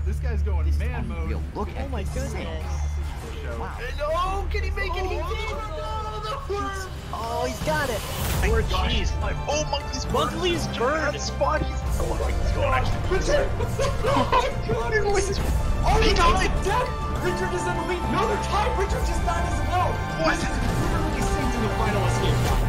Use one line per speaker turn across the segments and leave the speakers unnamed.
hard. This guy's going man mode.
Look
Oh my goodness.
Wow.
Oh, can he make it? He did!
Oh, he's got it.
Poor jeez. Oh, Monkey's burned. His spot. Oh my god.
Oh, he died! Richard is in the lead. No, they're tied. Richard just died as well. What? This is literally synced in the final escape.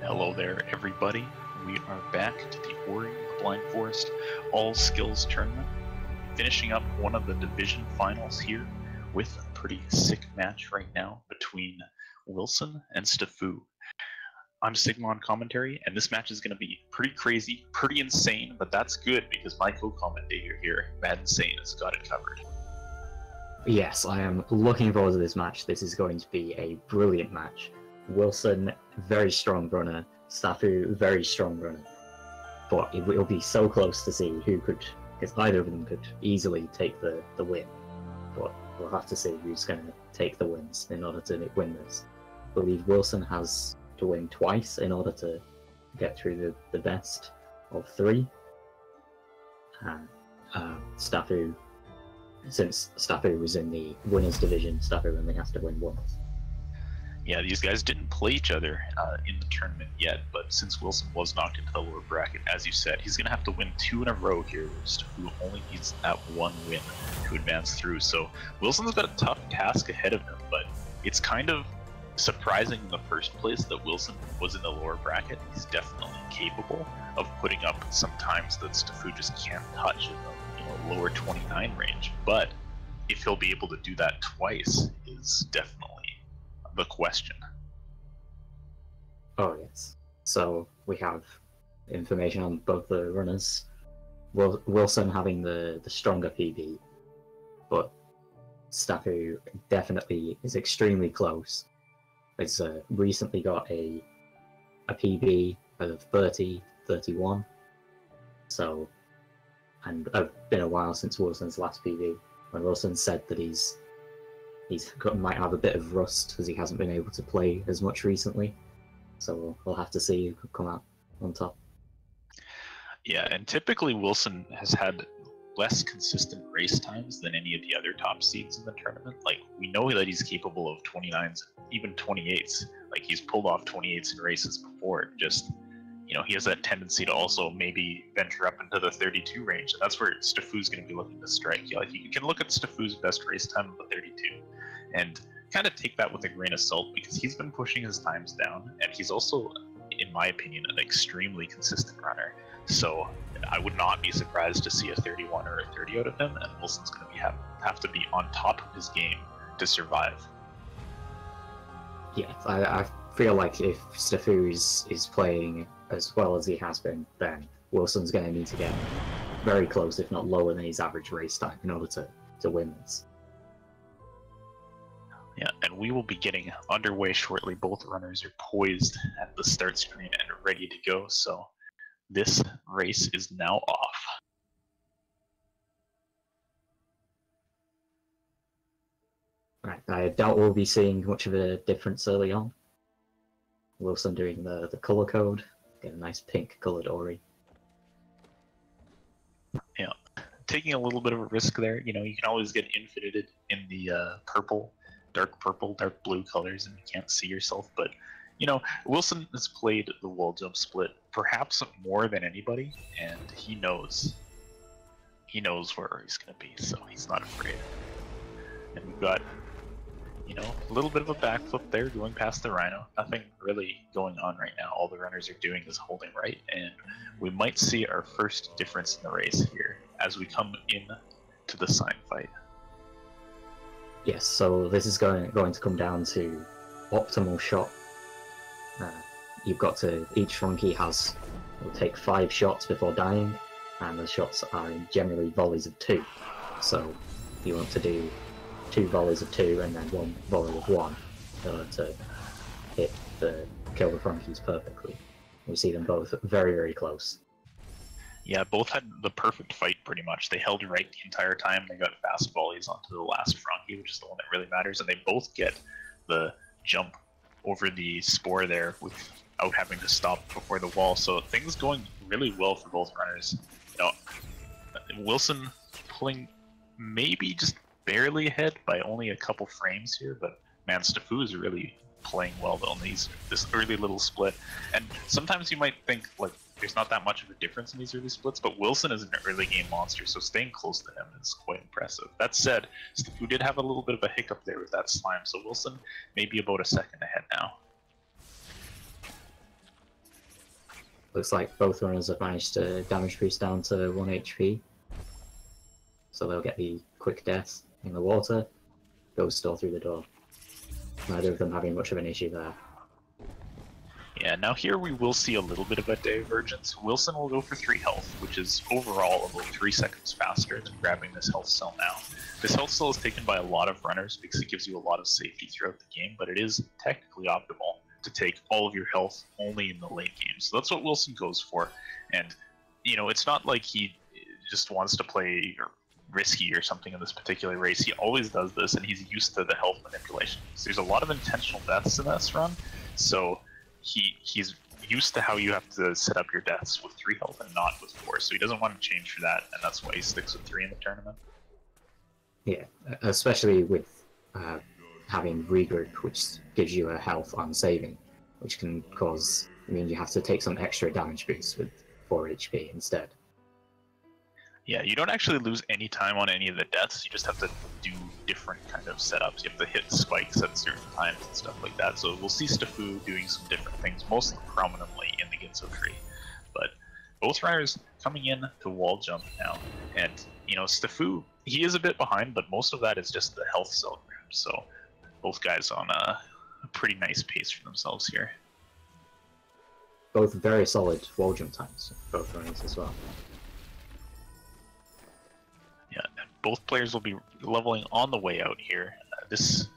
Hello there, everybody. We are back to the Ori the Blind Forest All Skills Tournament, finishing up one of the division finals here with a pretty sick match right now between Willson and Stafoo. I'm Sigma on commentary, and this match is going to be pretty crazy, pretty insane, but that's good because my co-commentator here, Mad Insane, has got it covered.
Yes, I am looking forward to this match. This is going to be a brilliant match. Willson, very strong runner. Stafoo, very strong runner. But it will be so close to see who could, because either of them could easily take the win. But we'll have to see who's going to take the wins in order to win this. I believe Willson has to win twice in order to get through the best of three. Stafoo, since Stafoo was in the winners division, Stafoo only has to win once.
Yeah, these guys didn't play each other in the tournament yet, but since Willson was knocked into the lower bracket, as you said, he's going to have to win 2 in a row here, who only needs that one win to advance through. So Wilson's got a tough task ahead of him, but it's kind of surprising in the first place that Willson was in the lower bracket. He's definitely capable of putting up some times that Stafoo just can't touch in the lower 29 range, but if he'll be able to do that twice is definitely the question.
Oh yes. So we have information on both the runners. Willson having the stronger PB, but Stafoo definitely is extremely close. It's recently got a PB of 30-31. So, and it's been a while since Wilson's last PB. When Willson said that might have a bit of rust because he hasn't been able to play as much recently. So we'll have to see who could come out on top.
Yeah, and typically Willson has had less consistent race times than any of the other top seeds in the tournament. Like, we know that he's capable of 29s, even 28s. Like, he's pulled off 28s in races before. Just, he has that tendency to also maybe venture up into the 32 range, and that's where Stafoo's going to be looking to strike. Like, you can look at Stafoo's best race time of the 32 and kind of take that with a grain of salt, because he's been pushing his times down, and he's also, in my opinion, an extremely consistent runner. So I would not be surprised to see a 31 or a 30 out of him, and Wilson's going to have to be on top of his game to survive.
Yeah, I feel like if Stafoo is playing as well as he has been, then Wilson's going to need to get very close, if not lower than his average race time, in order to win this.
Yeah, and we will be getting underway shortly. Both runners are poised at the start screen and ready to go, so this race is now off.
Right, I doubt we'll be seeing much of a difference early on. Willson doing the colour code, get a nice pink coloured Ori.
Yeah, taking a little bit of a risk there. You can always get infinited in the purple, dark blue colors, and you can't see yourself, but Willson has played the wall jump split perhaps more than anybody, and he knows where he's going to be, so he's not afraid. And we've got, a little bit of a backflip there going past the Rhino. Nothing really going on right now. All the runners are doing is holding right, and we might see our first difference in the race here as we come in to the sign fight.
Yes, so this is going to come down to optimal shot. You've got to, each monkey will take 5 shots before dying, and the shots are generally volleys of 2. So you want to do 2 volleys of 2 and then 1 volley of 1 in order to kill the Frankies perfectly. We see them both very, very close.
Yeah, both had the perfect fight pretty much. They held right the entire time. They got fast volleys onto the last Frankie, which is the one that really matters, and they both get the jump over the spore there without having to stop before the wall. So things going really well for both runners. You know, Willson pulling maybe just barely ahead by only a couple frames here, but man, qqstafoo is really playing well on this early little split. And sometimes you might think like there's not that much of a difference in these early splits, but Willson is an early game monster, so staying close to him is quite impressive. That said, qqstafoo did have a little bit of a hiccup there with that slime, so Willson may be about a second ahead now.
Looks like both runners have managed to damage boost down to 1 HP. So they'll get the quick death in the water, goes store through the door. Neither of them having much of an issue there.
Yeah, now here we will see a little bit of a divergence. Willson will go for 3 health, which is overall about 3 seconds faster than grabbing this health cell now. This health cell is taken by a lot of runners because it gives you a lot of safety throughout the game, but it is technically optimal to take all of your health only in the late game. So that's what Willson goes for. And, you know, it's not like he just wants to play risky or something in this particular race. He always does this, and he's used to the health manipulation. So there's a lot of intentional deaths in this run, so he's used to how you have to set up your deaths with 3 health and not with 4, so he doesn't want to change for that, and that's why he sticks with 3 in the tournament.
Yeah, especially with having regroup, which gives you a health on saving, which can cause, you have to take some extra damage boost with 4 HP instead.
Yeah, you don't actually lose any time on any of the deaths, you just have to do different kind of setups. You have to hit spikes at certain times and stuff like that. So we'll see qqstafoo doing some different things, most prominently in the Ginso tree. But both runners coming in to wall jump now. And, you know, qqstafoo, he is a bit behind, but most of that is just the health cell grab. So both guys on a pretty nice pace for themselves here.
Both very solid wall jump times, both runners as well.
Yeah, both players will be leveling on the way out here. This,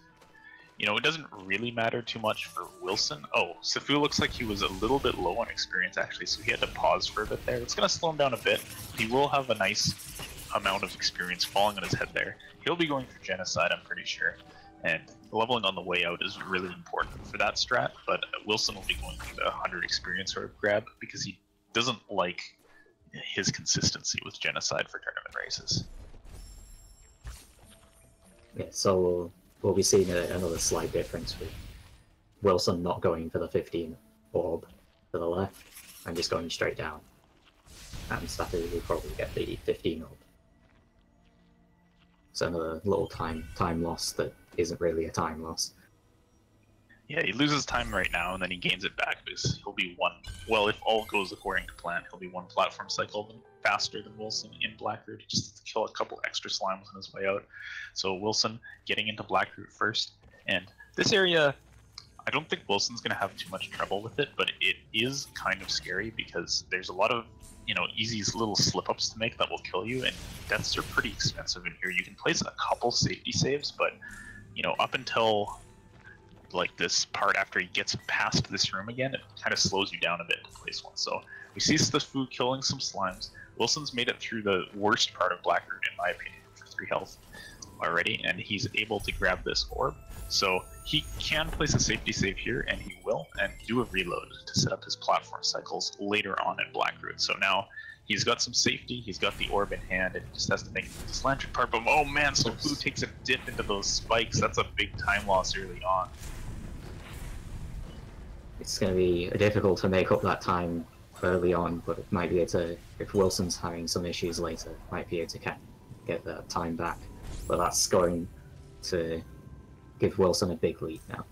you know, it doesn't really matter too much for Willson. Oh, qqstafoo looks like he was a little bit low on experience actually, so he had to pause for a bit there. It's going to slow him down a bit. He will have a nice amount of experience falling on his head there. He'll be going for genocide, I'm pretty sure. And leveling on the way out is really important for that strat, but Willson will be going for the 100 experience sort of grab because he doesn't like his consistency with genocide for tournament races.
Yeah, so we'll be seeing another slight difference with Willson not going for the 15 orb to the left and just going straight down. And qqstafoo will probably get the 15 orb. So another little time loss that isn't really a time loss.
Yeah, he loses time right now, and then he gains it back because he'll be well, if all goes according to plan, he'll be 1 platform cycle faster than Willson in Blackroot. He just has to kill a couple extra slimes on his way out. So Willson getting into Blackroot first, and this area, I don't think Wilson's going to have too much trouble with it, but it is kind of scary because there's a lot of, you know, easy little slip-ups to make that will kill you, and deaths are pretty expensive in here. You can place a couple safety saves, but, you know, up until like this part after he gets past this room again, it kind of slows you down a bit to place one. So we see qqstafoo killing some slimes. Willson's made it through the worst part of Blackroot, in my opinion, for 3 health already, and he's able to grab this orb. So he can place a safety save here, and he will, and do a reload to set up his platform cycles later on in Blackroot. So now he's got some safety, he's got the orb in hand, and he just has to make this lantern part. But oh man, qqstafoo takes a dip into those spikes. That's a big time loss early on.
It's going to be difficult to make up that time early on, but it might be able to, if Wilson's having some issues later, might be able to get that time back. But that's going to give Willson a big lead now.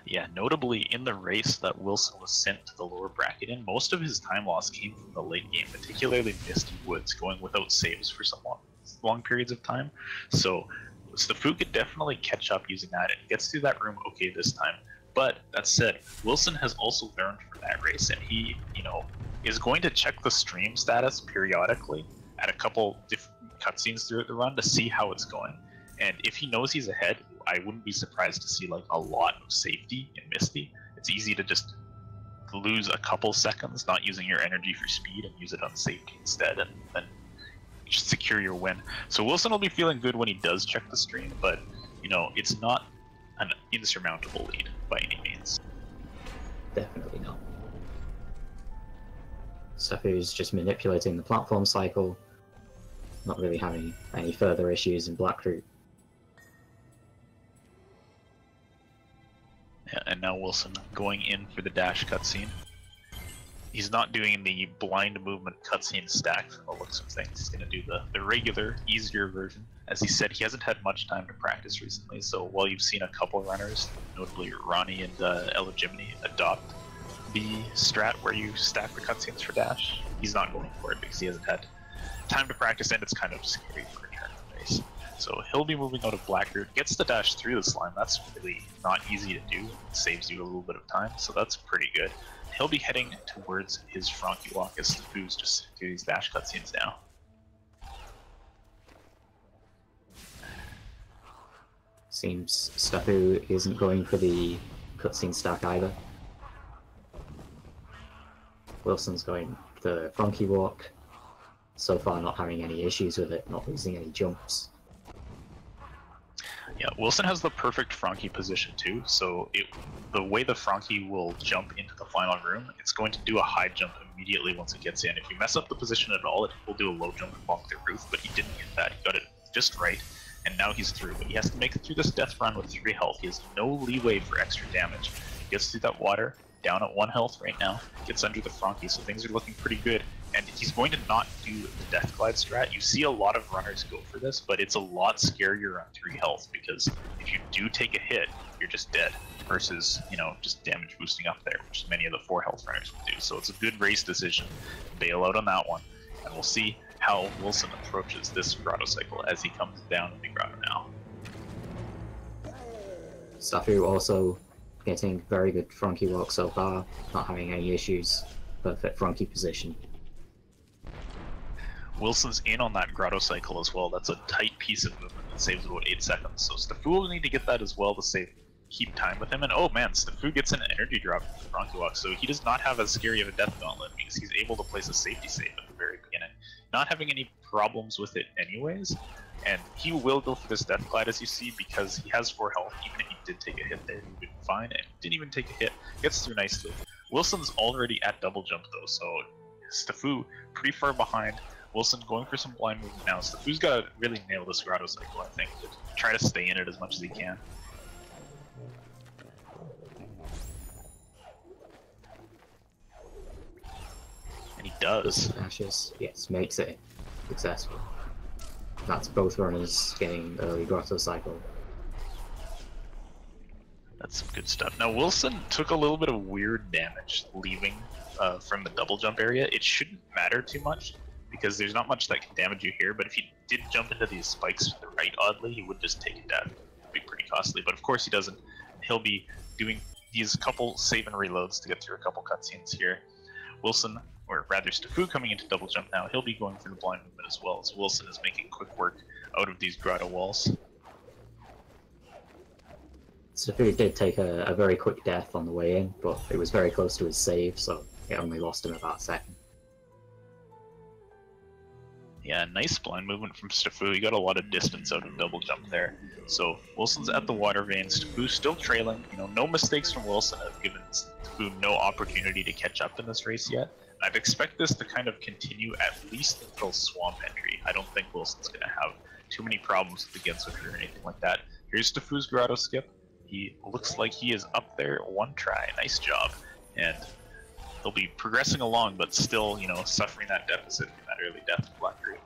Yeah, notably in the race that Willson was sent to the lower bracket in, most of his time loss came from the late game, particularly Misty Woods, going without saves for some long periods of time. So qqstafoo could definitely catch up using that, and gets through that room okay this time. But that said, Willson has also learned from that race, and he, you know, is going to check the stream status periodically at a couple different cutscenes throughout the run to see how it's going. And if he knows he's ahead, I wouldn't be surprised to see like a lot of safety in Misty. It's easy to just lose a couple seconds not using your energy for speed and use it on safety instead, and then just secure your win. So Willson will be feeling good when he does check the stream, but you know, it's not an insurmountable lead by any means.
Definitely not. Stafoo's just manipulating the platform cycle, not really having any further issues in Blackroot.
Yeah, and now Willson going in for the dash cutscene. He's not doing the blind movement cutscene stack from the looks of things. He's going to do the regular, easier version. As he said, he hasn't had much time to practice recently, so while you've seen a couple runners, notably Ronnie and Elegimini, adopt the strat where you stack the cutscenes for dash, he's not going for it because he hasn't had time to practice, and it's kind of scary for a tournament race. So he'll be moving out of Blackroot, gets the dash through the slime. That's really not easy to do. It saves you a little bit of time, so that's pretty good. He'll be heading towards his Frankie walk as Stafoo's just do these dash cutscenes now.
Seems Stafoo isn't going for the cutscene stack either. Wilson's going the Frankie walk. So far not having any issues with it, not losing any jumps.
Yeah, Willson has the perfect Frankie position too, so the way the Frankie will jump into the final room, it's going to do a high jump immediately once it gets in. If you mess up the position at all, it will do a low jump and walk the roof, but he didn't get that. He got it just right, and now he's through. But he has to make it through this death run with 3 health. He has no leeway for extra damage. He gets through that water, down at 1 health right now, gets under the Frankie, so things are looking pretty good. And he's going to not do the Death Glide strat. You see a lot of runners go for this, but it's a lot scarier on 3 health, because if you do take a hit, you're just dead, versus, you know, just damage boosting up there, which many of the 4 health runners will do. So it's a good race decision. Bail out on that one, and we'll see how Willson approaches this grotto cycle as he comes down in the grotto now.
Stafoo also getting very good Frankie walk so far, not having any issues. Perfect Frankie position.
Wilson's in on that grotto cycle as well. That's a tight piece of movement that saves about 8 seconds. So Stafoo will need to get that as well to keep time with him. And oh man, Stafoo gets an energy drop from the Frankie walk, so he does not have as scary of a death gauntlet because he's able to place a safety save at the very beginning. Not having any problems with it anyways. And he will go for this death glide, as you see, because he has 4 health. Even if he did take a hit there, he would be fine. And didn't even take a hit. Gets through nicely. Wilson's already at double jump though, so Stafoo pretty far behind. Willson going for some blind movement now. Stafoo's got to really nail this grotto cycle, I think, to try to stay in it as much as he can. And he does.
Ashes, yes, makes it successful. That's both runners getting early grotto cycle.
That's some good stuff. Now Willson took a little bit of weird damage leaving from the double jump area. It shouldn't matter too much, because there's not much that can damage you here, but if he did jump into these spikes to the right oddly, he would just take a death. It would be pretty costly, but of course he doesn't. He'll be doing these couple save and reloads to get through a couple cutscenes here. Willson, or rather Stafoo, coming into double jump now, he'll be going for the blind movement as well, as Willson is making quick work out of these grotto walls.
Stafoo did take a very quick death on the way in, but it was very close to his save, so it only lost him about a second.
Yeah, nice blind movement from Stafoo. He got a lot of distance out of double jump there. So Wilson's at the water vein. Stafoo's still trailing. You know, no mistakes from Willson have given Stafoo no opportunity to catch up in this race yet. I'd expect this to kind of continue at least until Swamp entry. I don't think Wilson's going to have too many problems with the Genswitcher or anything like that. Here's Stafoo's grotto skip. He looks like he is up there. 1 try. Nice job. And they'll be progressing along, but still, you know, suffering that deficit from that early death to Blackroot.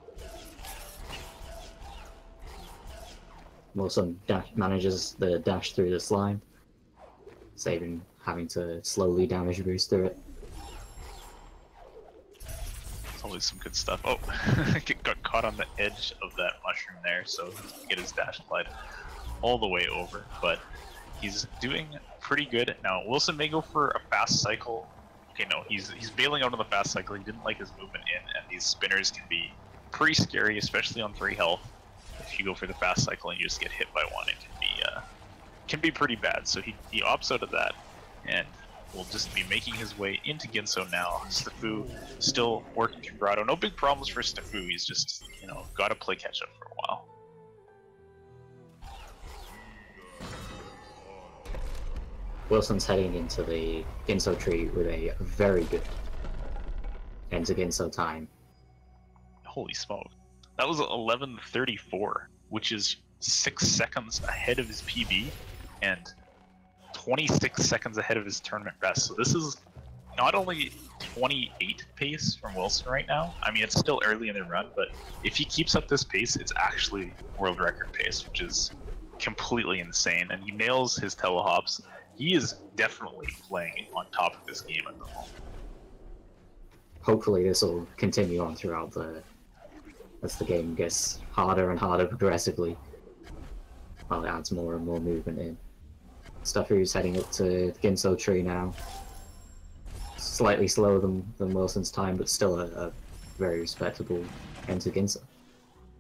Wilson manages the dash through the slime, saving having to slowly damage boost through it.
It's always some good stuff. Oh, got caught on the edge of that mushroom there, so he can get his dash glide all the way over, but he's doing pretty good. Now, Willson may go for a fast cycle. Okay, no, he's bailing out on the fast cycle. He didn't like his movement in, and these spinners can be pretty scary, especially on 3 health. If if you go for the fast cycle and you just get hit by one, it can be pretty bad. So he opts out of that, and will just be making his way into Ginso now. Stafoo still working through Grotto. No big problems for Stafoo. He's just, you know, got to play catch up for a while.
Willson's heading into the Ginso tree with a very good end to Ginso time.
Holy smoke. That was 11:34, which is 6 seconds ahead of his PB and 26 seconds ahead of his tournament best. So this is not only 28 pace from Willson right now. I mean, it's still early in the run, but if he keeps up this pace, it's actually world record pace, which is completely insane. And he nails his telehops. He is definitely playing on top of this game at the moment.
Hopefully this will continue on throughout as the game gets harder and harder progressively, while it adds more and more movement in. Stafoo's heading up to the Ginso tree now. Slightly slower than Wilson's time, but still a very respectable end to Ginso.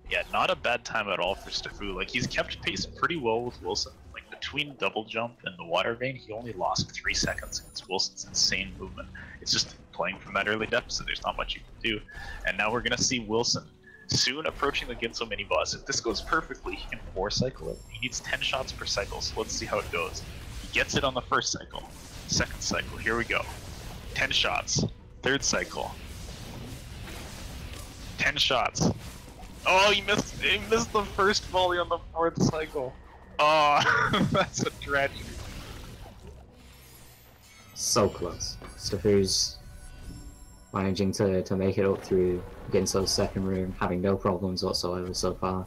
Yeah, not a bad time at all for Stafoo. Like, he's kept pace pretty well with Willson. Like, between double jump and the water vein, he only lost 3 seconds against Wilson's insane movement. It's just playing from that early deficit, there's not much you can do. And now we're gonna see Willson soon approaching the Ginso mini boss. If this goes perfectly, he can 4-cycle it. He needs 10 shots per cycle, so let's see how it goes. He gets it on the first cycle. Second cycle, here we go. 10 shots. Third cycle. 10 shots. Oh, he missed the first volley on the fourth cycle. Oh, that's a tragedy.
So close. Stafoo's managing to make it up through Ginso's second room, having no problems whatsoever so far.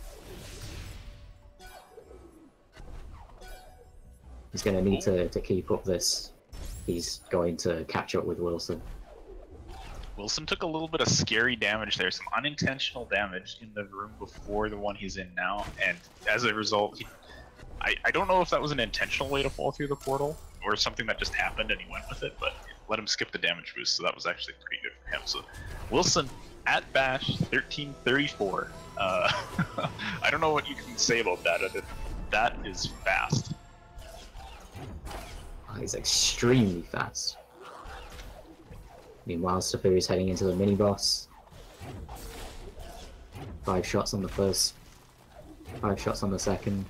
He's going to need to keep up this. He's going to catch up with Willson.
Willson took a little bit of scary damage there, some unintentional damage in the room before the one he's in now, and as a result, I don't know if that was an intentional way to fall through the portal, or something that just happened and he went with it, but it let him skip the damage boost, so that was actually pretty good for him. So Willson at Bash, 13:34. I don't know what you can say about that, that is fast.
He's extremely fast. Meanwhile, Stafoo is heading into the mini-boss. 5 shots on the first, 5 shots on the second.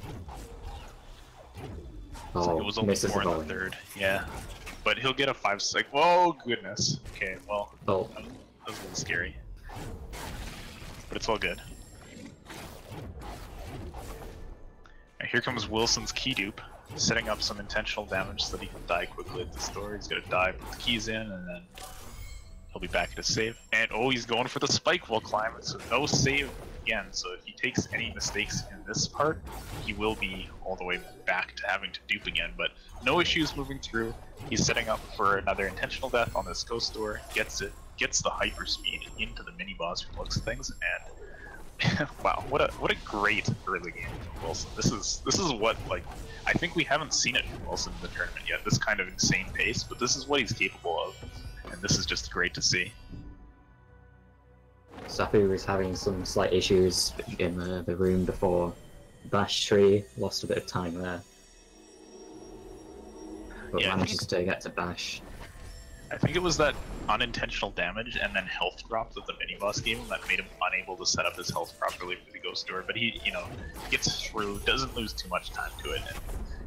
Like it was only 4 in the third, yeah. But he'll get a 5-sec. Whoa, goodness. Okay, well, that was a little scary. But it's all good. And here comes Wilson's key dupe, setting up some intentional damage so that he can die quickly at the store. He's gonna die, put the keys in, and then he'll be back at his save. And oh, he's going for the spike while climbing, so no save again. So if he takes any mistakes in this part, he will be all the way back to having to dupe again. But no issues moving through. He's setting up for another intentional death on this ghost door, gets it, gets the hyper speed into the mini boss from looks of things, and wow, what a great early game from Willson. This is what, like, I think we haven't seen it from Willson in the tournament yet, this kind of insane pace, but this is what he's capable of, and this is just great to see.
Stafoo was having some slight issues in the room before Bash Tree, lost a bit of time there. But
yeah,
manages to get to Bash.
I think it was that unintentional damage and then health drops of the mini-boss game that made him unable to set up his health properly for the ghost door, but he, you know, gets through, doesn't lose too much time to it, and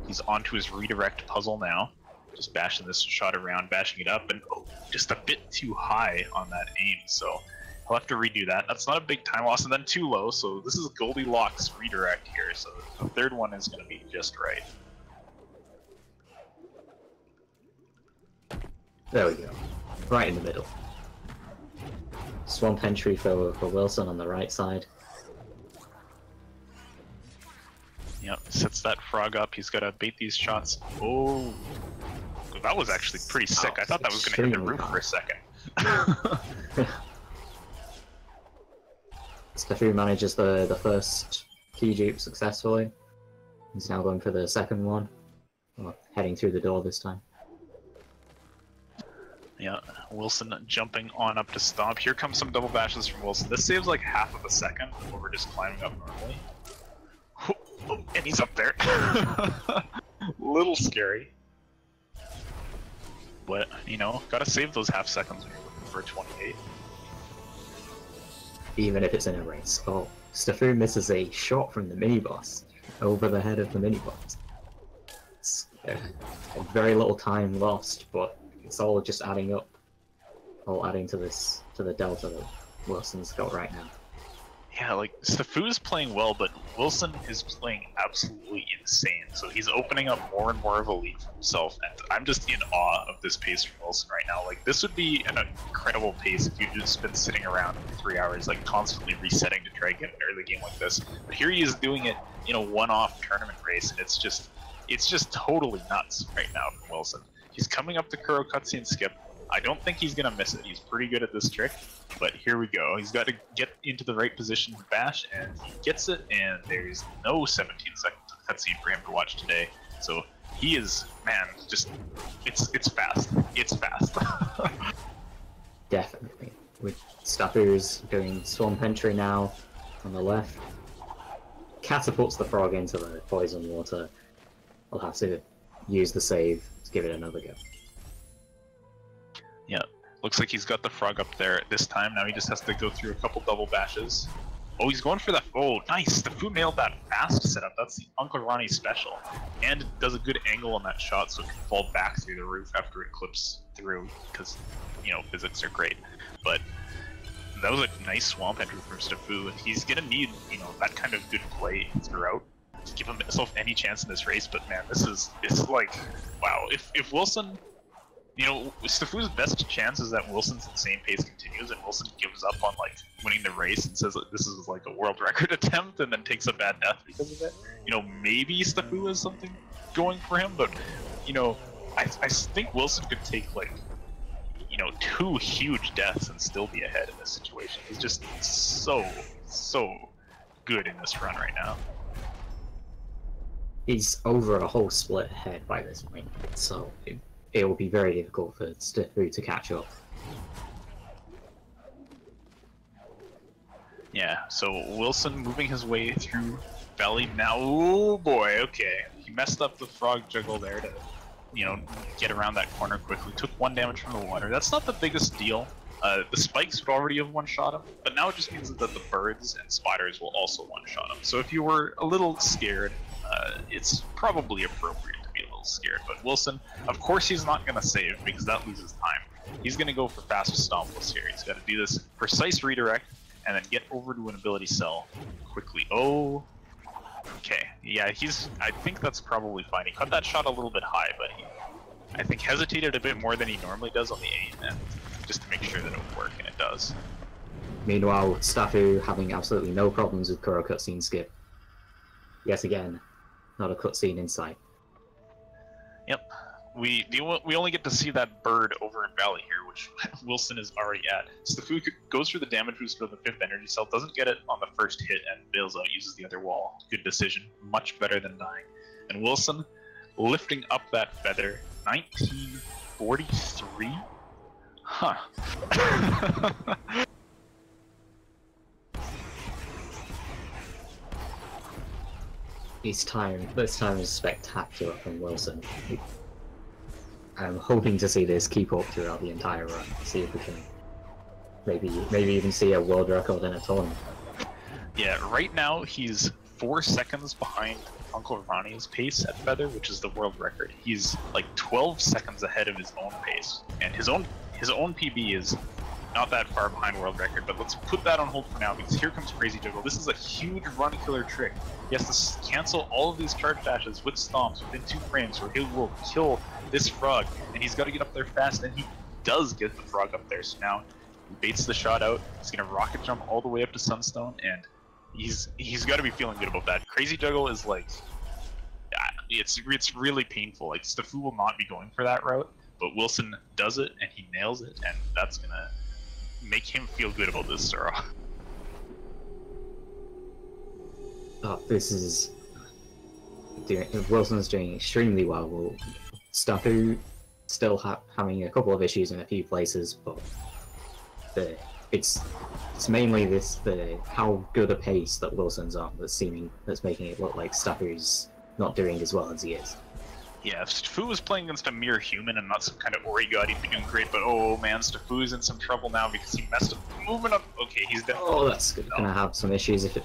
he's onto his redirect puzzle now. Just bashing this shot around, bashing it up, and oh, just a bit too high on that aim, so he'll have to redo that. That's not a big time loss, and then too low, so this is Goldilocks redirect here, so the third one is going to be just right.
There we go. Right in the middle. Swamp entry for Willson on the right side.
Yep, sets that frog up. He's got to bait these shots. Oh, that was actually pretty sick. I thought that was going to hit the roof for a second.
Stafoo manages the first key dupe successfully. He's now going for the second one. Well, heading through the door this time.
Yeah, Willson jumping on up to stomp. Here comes some double bashes from Willson. This saves like half of a second when we're just climbing up normally. Oh, and he's up there. Little scary. But, you know, gotta save those half seconds when you're looking for a 28.
Even if it's in a race. Oh, Stafoo misses a shot from the mini-boss over the head of the mini-boss. It's very little time lost, but it's all just adding up. All adding to the delta that Wilson's got right now.
Yeah, like, Stafoo's playing well, but Willson is playing absolutely insane. So he's opening up more and more of a lead for himself, and I'm just in awe of this pace from Willson right now. Like, this would be an incredible pace if you'd just been sitting around for 3 hours, like, constantly resetting to try to get an early game like this. But here he is doing it in a one-off tournament race, and it's just totally nuts right now from Willson. He's coming up to Kuro cutscene skip. I don't think he's gonna miss it. He's pretty good at this trick, but here we go. He's got to get into the right position to bash, and he gets it, and there's no 17-second cutscene for him to watch today. So he is, man, just, it's fast. It's fast.
Definitely. With Stafoo's doing Swamp Entry now on the left. Catapults the frog into the poison water. I'll have to use the save to give it another go.
Yeah, looks like he's got the frog up there this time. Now he just has to go through a couple double bashes. Oh, he's going for that. Oh, nice. Stafoo nailed that fast setup. That's the Uncle Ronnie special. And it does a good angle on that shot so it can fall back through the roof after it clips through because, you know, physics are great. But that was a nice swamp entry from Stafoo, and he's going to need, you know, that kind of good play throughout to give himself any chance in this race. But man, this is like, wow. If Willson... You know, Stafoo's best chance is that Wilson's insane pace continues and Willson gives up on, like, winning the race and says that this is, like, a world record attempt and then takes a bad death because of it. You know, maybe Stafoo has something going for him, but, you know, I think Willson could take, like, you know, 2 huge deaths and still be ahead in this situation. He's just so good in this run right now.
He's over a whole split ahead by this point, so... It will be very difficult for Stafoo to catch up.
Yeah, so Willson moving his way through Valley now. Oh boy, okay. He messed up the frog juggle there to, you know, get around that corner quickly. Took 1 damage from the water. That's not the biggest deal. The spikes would already have one-shot him, but now it just means that the birds and spiders will also one-shot him. So if you were a little scared, it's probably appropriate to be a little scared. But Willson, of course he's not going to save because that loses time. He's going to go for fast stompless here. He's got to do this precise redirect and then get over to an ability cell quickly. Oh, okay. Yeah, I think that's probably fine. He cut that shot a little bit high, but he, I think, hesitated a bit more than he normally does on the aim, and just to make sure that it would work, and it does.
Meanwhile, Stafoo having absolutely no problems with Kuro cutscene skip. Yet again, not a cutscene in sight.
Yep. We only get to see that bird over in Valley here, which Willson is already at. Stafoo goes for the damage boost for the 5th energy cell, doesn't get it on the first hit, and bails out, uses the other wall. Good decision. Much better than dying. And Willson lifting up that feather. 1943? Huh.
This time is spectacular from Willson. I'm hoping to see this keep up throughout the entire run. See if we can maybe even see a world record in a tournament.
Yeah, right now he's 4 seconds behind Uncle Ronnie's pace at Feather, which is the world record. He's like 12 seconds ahead of his own pace, and his own PB is not that far behind world record. But let's put that on hold for now because here comes Crazy Juggle. This is a huge run killer trick. He has to cancel all of these charge dashes with stomps within 2 frames, or he will kill this frog, and he's got to get up there fast, and he does get the frog up there. So now he baits the shot out. He's gonna rocket jump all the way up to Sunstone, and he's got to be feeling good about that. Crazy Juggle is like, it's really painful. Like, Stafoo will not be going for that route, but Willson does it, and he nails it, and that's gonna make him feel good about this Zoro.
Oh, this is... Wilson's doing extremely well. Stafoo still having a couple of issues in a few places, but it's mainly how good a pace that Wilson's on that's making it look like Stafoo's not doing as well as he is.
Yeah, if Stafoo was playing against a mere human and not some kind of Ori god, he'd be doing great, but oh man, Stafoo's in some trouble now because he messed up the movement up. Okay, he's dead.
Oh, that's gonna have some issues if it...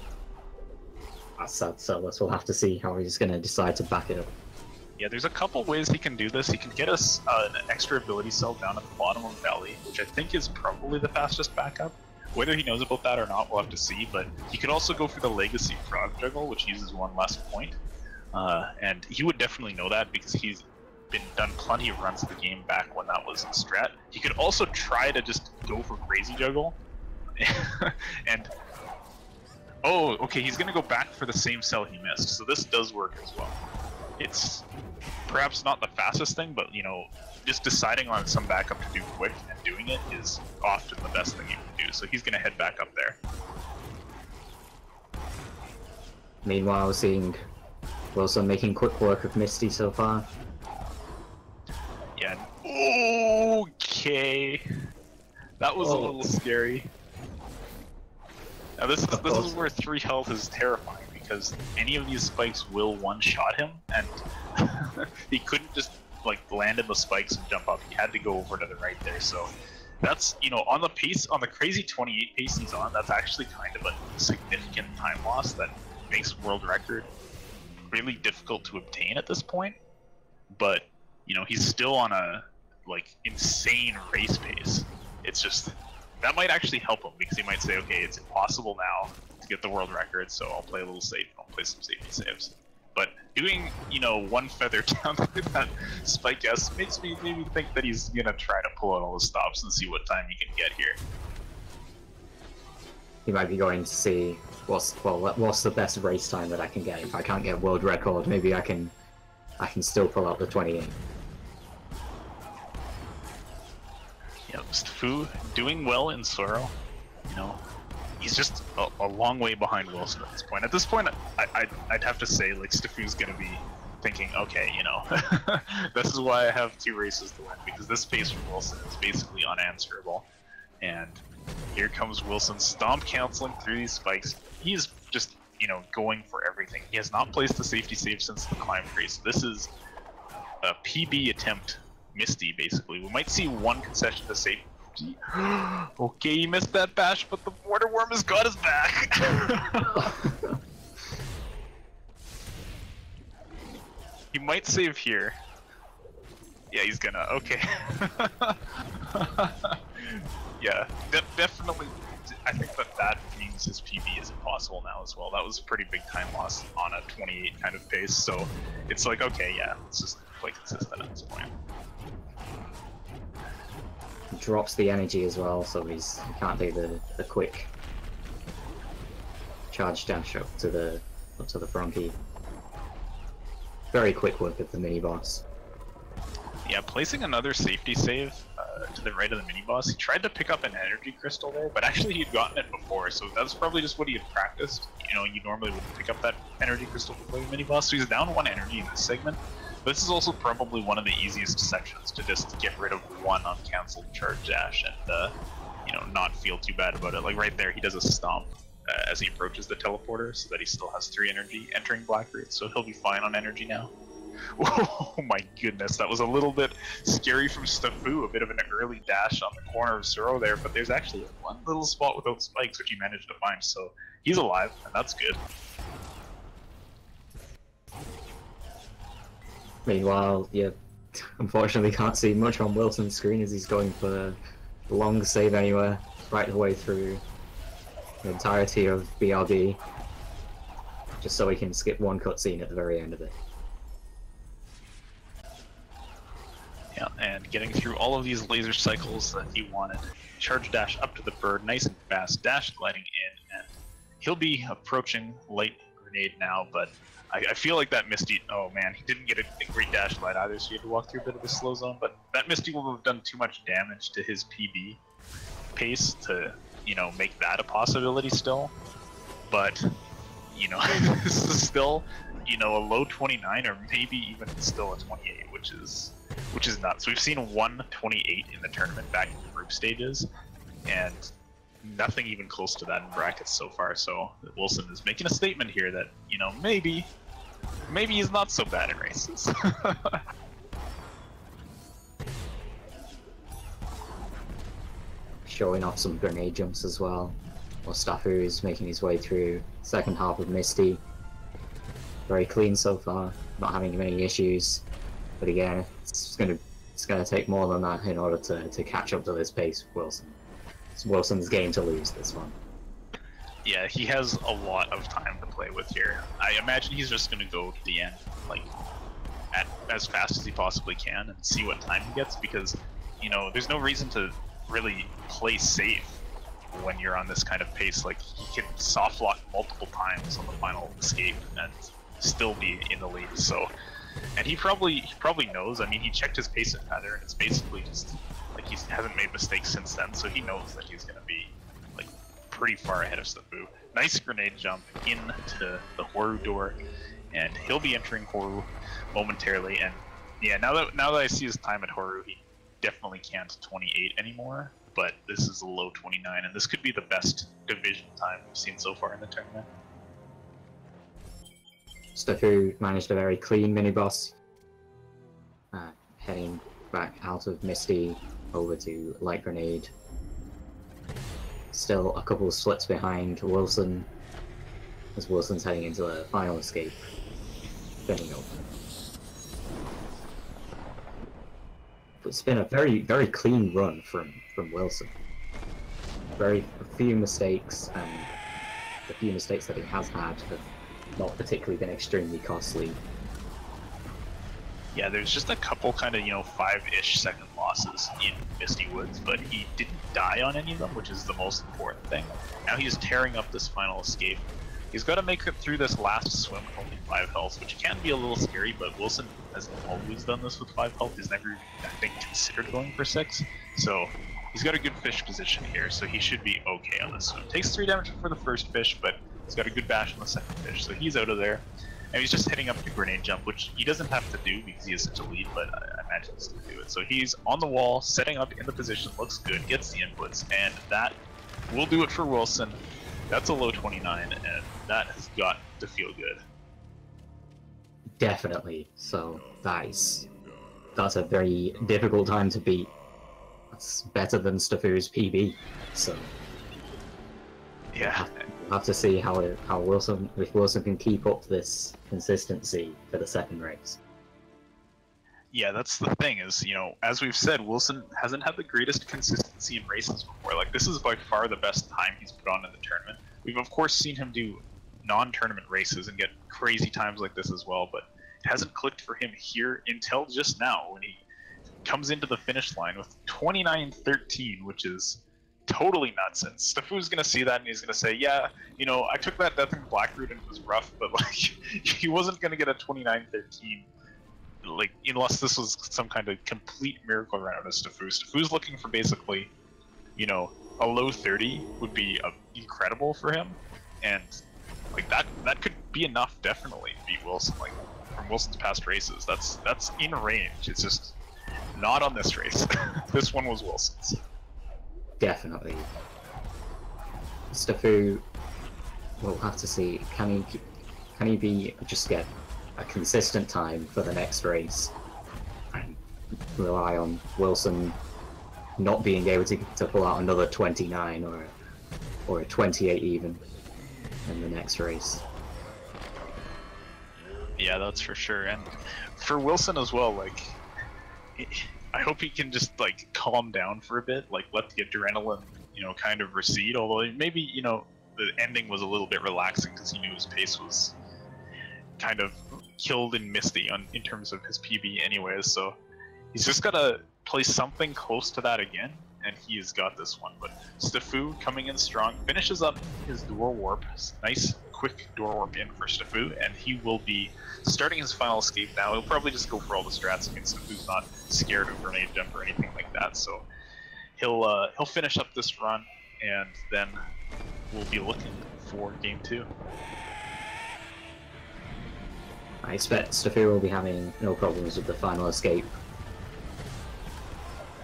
That's sad, so we'll have to see how he's gonna decide to back it up.
Yeah, there's a couple ways he can do this. He can get us an extra ability cell down at the bottom of Valley, which I think is probably the fastest backup. Whether he knows about that or not, we'll have to see, but he could also go for the Legacy Frog Juggle, which uses one less point. And he would definitely know that because he's done plenty of runs of the game back when that was in strat. He could also try to just go for Crazy Juggle. And oh, okay, he's gonna go back for the same cell he missed, so this does work as well. It's perhaps not the fastest thing, but you know, just deciding on some backup to do quick and doing it is often the best thing you can do, so he's gonna head back up there.
Meanwhile, seeing Willson making quick work of Misty so far.
Yeah. Okay. That was a little scary. Now this is where 3 health is terrifying because any of these spikes will one-shot him, and he couldn't just like land in the spikes and jump up. He had to go over to the right there. So that's, you know, on the crazy 28 pace he's on, that's actually kind of a significant time loss that makes world record really difficult to obtain at this point. But you know, he's still on a like insane race pace. It's just that might actually help him because he might say, okay, it's impossible now to get the world record, so I'll play a little safe and I'll play some safety saves. But doing, you know, one feather down that spike S makes me maybe think that he's gonna try to pull out all the stops and see what time he can get here.
He might be going to see what's the best race time that I can get. If I can't get world record, maybe I can still pull out the 28.
Yeah, Stafoo doing well in Sorrow. You know, he's just a long way behind Willson at this point. At this point, I'd have to say, like, Stafoo's gonna be thinking, okay, you know, this is why I have 2 races to win, because this pace from Willson is basically unanswerable. And here comes Willson, stomp canceling through these spikes. He's just, you know, going for everything. He has not placed the safety save since the climb race. This is a PB attempt Misty, basically. We might see one concession to safety. Okay, he missed that bash, but the border worm has got his back. He might save here. Yeah, he's gonna. Okay. Yeah, definitely. I think that means his PB is impossible now as well. That was a pretty big time loss on a 28 kind of pace, so it's like, okay, yeah, let's just play consistent at this point.
He drops the energy as well, so he can't do the quick charge dash up to the Frankie. Very quick work of the mini boss.
Yeah, placing another safety save to the right of the mini boss. He tried to pick up an energy crystal there, but actually he'd gotten it before, so that's probably just what he had practiced. You know, you normally wouldn't pick up that energy crystal before the mini boss, so he's down 1 energy in this segment. But this is also probably one of the easiest sections to just get rid of 1 uncancelled charge dash and you know, not feel too bad about it. Like right there, he does a stomp as he approaches the teleporter, so that he still has 3 energy entering Black Root, so he'll be fine on energy now. Oh my goodness, that was a little bit scary from Stafoo, a bit of an early dash on the corner of Zoro there, but there's actually one little spot without spikes which he managed to find, so he's alive, and that's good.
Meanwhile, yeah, unfortunately can't see much on Wilson's screen as he's going for the long save anywhere, right the way through the entirety of BRB, just so he can skip 1 cutscene at the very end of it.
Yeah, and getting through all of these laser cycles that he wanted. Charge dash up to the bird, nice and fast, dash gliding in, and he'll be approaching light grenade now, but I feel like that Misty, oh man, he didn't get a great dash glide either, so he had to walk through a bit of a slow zone, but that Misty will have done too much damage to his PB pace to, you know, make that a possibility still. But, you know, this is still, you know, a low 29 or maybe even still a 28, which is nuts. We've seen 1 28 in the tournament back in the group stages, and nothing even close to that in brackets so far. So Willson is making a statement here that, you know, maybe he's not so bad in races.
Showing off some grenade jumps as well. While Stafoo is making his way through second half of Misty. Very clean so far, not having many issues. But again, it's gonna take more than that in order to catch up to this pace of Willson. It's Wilson's game to lose this one.
Yeah, he has a lot of time to play with here. I imagine he's just gonna go to the end, like, as fast as he possibly can and see what time he gets, because, you know, there's no reason to really play safe when you're on this kind of pace. Like, he can soft lock multiple times on the final escape and still be in the lead. So, and he probably knows. I mean, he checked his pace at Feather, and it's basically just like he hasn't made mistakes since then. So he knows that he's gonna be like pretty far ahead of Stafoo. Nice grenade jump into the Horu door, and he'll be entering Horu momentarily. And yeah, now that I see his time at Horu, he definitely can't 28 anymore. But this is a low 29, and this could be the best division time we've seen so far in the tournament.
Stafoo managed a very clean mini-boss, heading back out of Misty over to Light Grenade. Still a couple of splits behind Willson, as Wilson's heading into the final escape. Spinning over. It's been a very, very clean run from Willson. A few mistakes, and the few mistakes that he has had have not particularly been extremely costly.
Yeah, there's just a couple kind of, you know, 5-ish second losses in Misty Woods, but he didn't die on any of them, which is the most important thing. Now he's tearing up this final escape. He's got to make it through this last swim with only 5 health, which can be a little scary, but Willson has always done this with 5 health. He's never, I think, considered going for 6. So he's got a good fish position here, so he should be okay on this swim. Takes 3 damage for the first fish, but he's got a good bash on the second fish, so he's out of there. And he's just hitting up the grenade jump, which he doesn't have to do because he has such a lead, but I imagine he's going to do it. So he's on the wall, setting up in the position, looks good, gets the inputs, and that will do it for Willson. That's a low 29, and that has got to feel good.
Definitely. So that's a very difficult time to beat. That's better than Stafoo's PB. So
yeah,
we'll have to see how Willson, if Willson can keep up this consistency for the second race.
Yeah, that's the thing is, you know, as we've said, Willson hasn't had the greatest consistency in races before. Like, this is by far the best time he's put on in the tournament. We've of course seen him do non-tournament races and get crazy times like this as well, but it hasn't clicked for him here until just now when he comes into the finish line with 29-13, which is totally nuts. And Stafoo's gonna see that and he's gonna say, yeah, you know, I took that Death in Black route and it was rough, but like, he wasn't gonna get a 29-13, like, unless this was some kind of complete miracle run out of Stafoo. Stafoo's looking for basically, you know, a low 30 would be incredible for him, and like that could be enough definitely to beat Willson. Like, from Wilson's past races, that's in range. It's just not on this race. This one was Wilson's.
Definitely. Stafoo, we'll have to see. Can he just get a consistent time for the next race and rely on Willson not being able to pull out another 29 or a 28 even in the next race?
Yeah, that's for sure. And for Willson as well, like, I hope he can just like calm down for a bit, like let the adrenaline, you know, kind of recede. Although maybe, you know, the ending was a little bit relaxing because he knew his pace was kind of killed in Misty in terms of his PB anyways. So he's just gotta play something close to that again, and he has got this one. But Stafoo coming in strong, finishes up his door warp. Nice quick door warp in for Stafoo, and he will be starting his final escape now. He'll probably just go for all the strats. I mean, Stafoo's not scared of grenade jump or anything like that, so he'll finish up this run, and then we'll be looking for game 2.
I expect Stafoo will be having no problems with the final escape.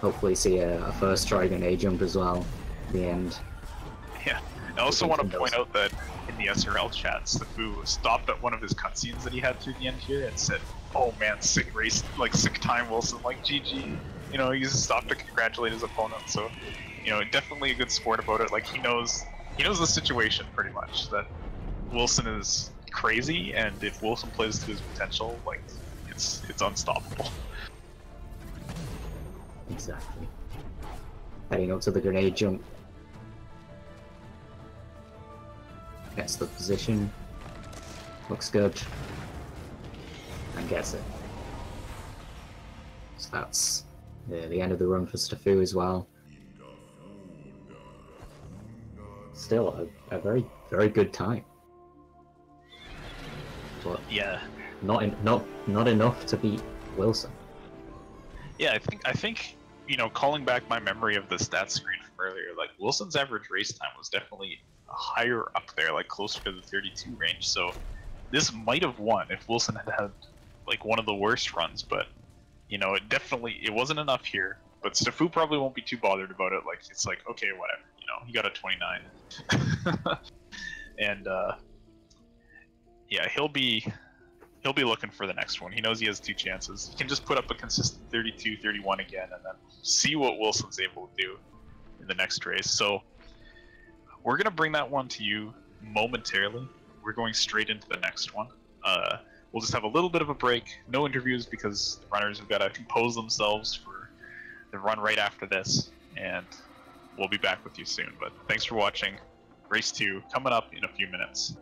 Hopefully see a first try grenade jump as well at the end.
I also want to point out that in the SRL chat, Stafoo stopped at one of his cutscenes that he had through the end here and said, "Oh man, sick race, like sick time, Willson, like GG." You know, he stopped to congratulate his opponent. So, you know, definitely a good sport about it. Like he knows the situation pretty much, that Willson is crazy, and if Willson plays to his potential, like it's unstoppable.
Exactly. Heading up to the grenade jump. Gets the position. Looks good. And gets it. So that's the end of the run for Stafoo as well. Still a very, very good time. But
Yeah.
not enough to beat Willson.
Yeah, I think you know, calling back my memory of the stats screen from earlier, like Wilson's average race time was definitely higher up there, like closer to the 32 range. So this might have won if Willson had like one of the worst runs, but you know, it wasn't enough here. But Stafoo probably won't be too bothered about it. Like it's like, okay, whatever, you know, he got a 29, and yeah, he'll be looking for the next one. He knows he has 2 chances. He can just put up a consistent 32, 31 again, and then see what Wilson's able to do in the next race. So we're gonna bring that one to you momentarily. We're going straight into the next one. We'll just have a little bit of a break, no interviews, because the runners have got to compose themselves for the run right after this, and we'll be back with you soon. But thanks for watching. Race 2 coming up in a few minutes.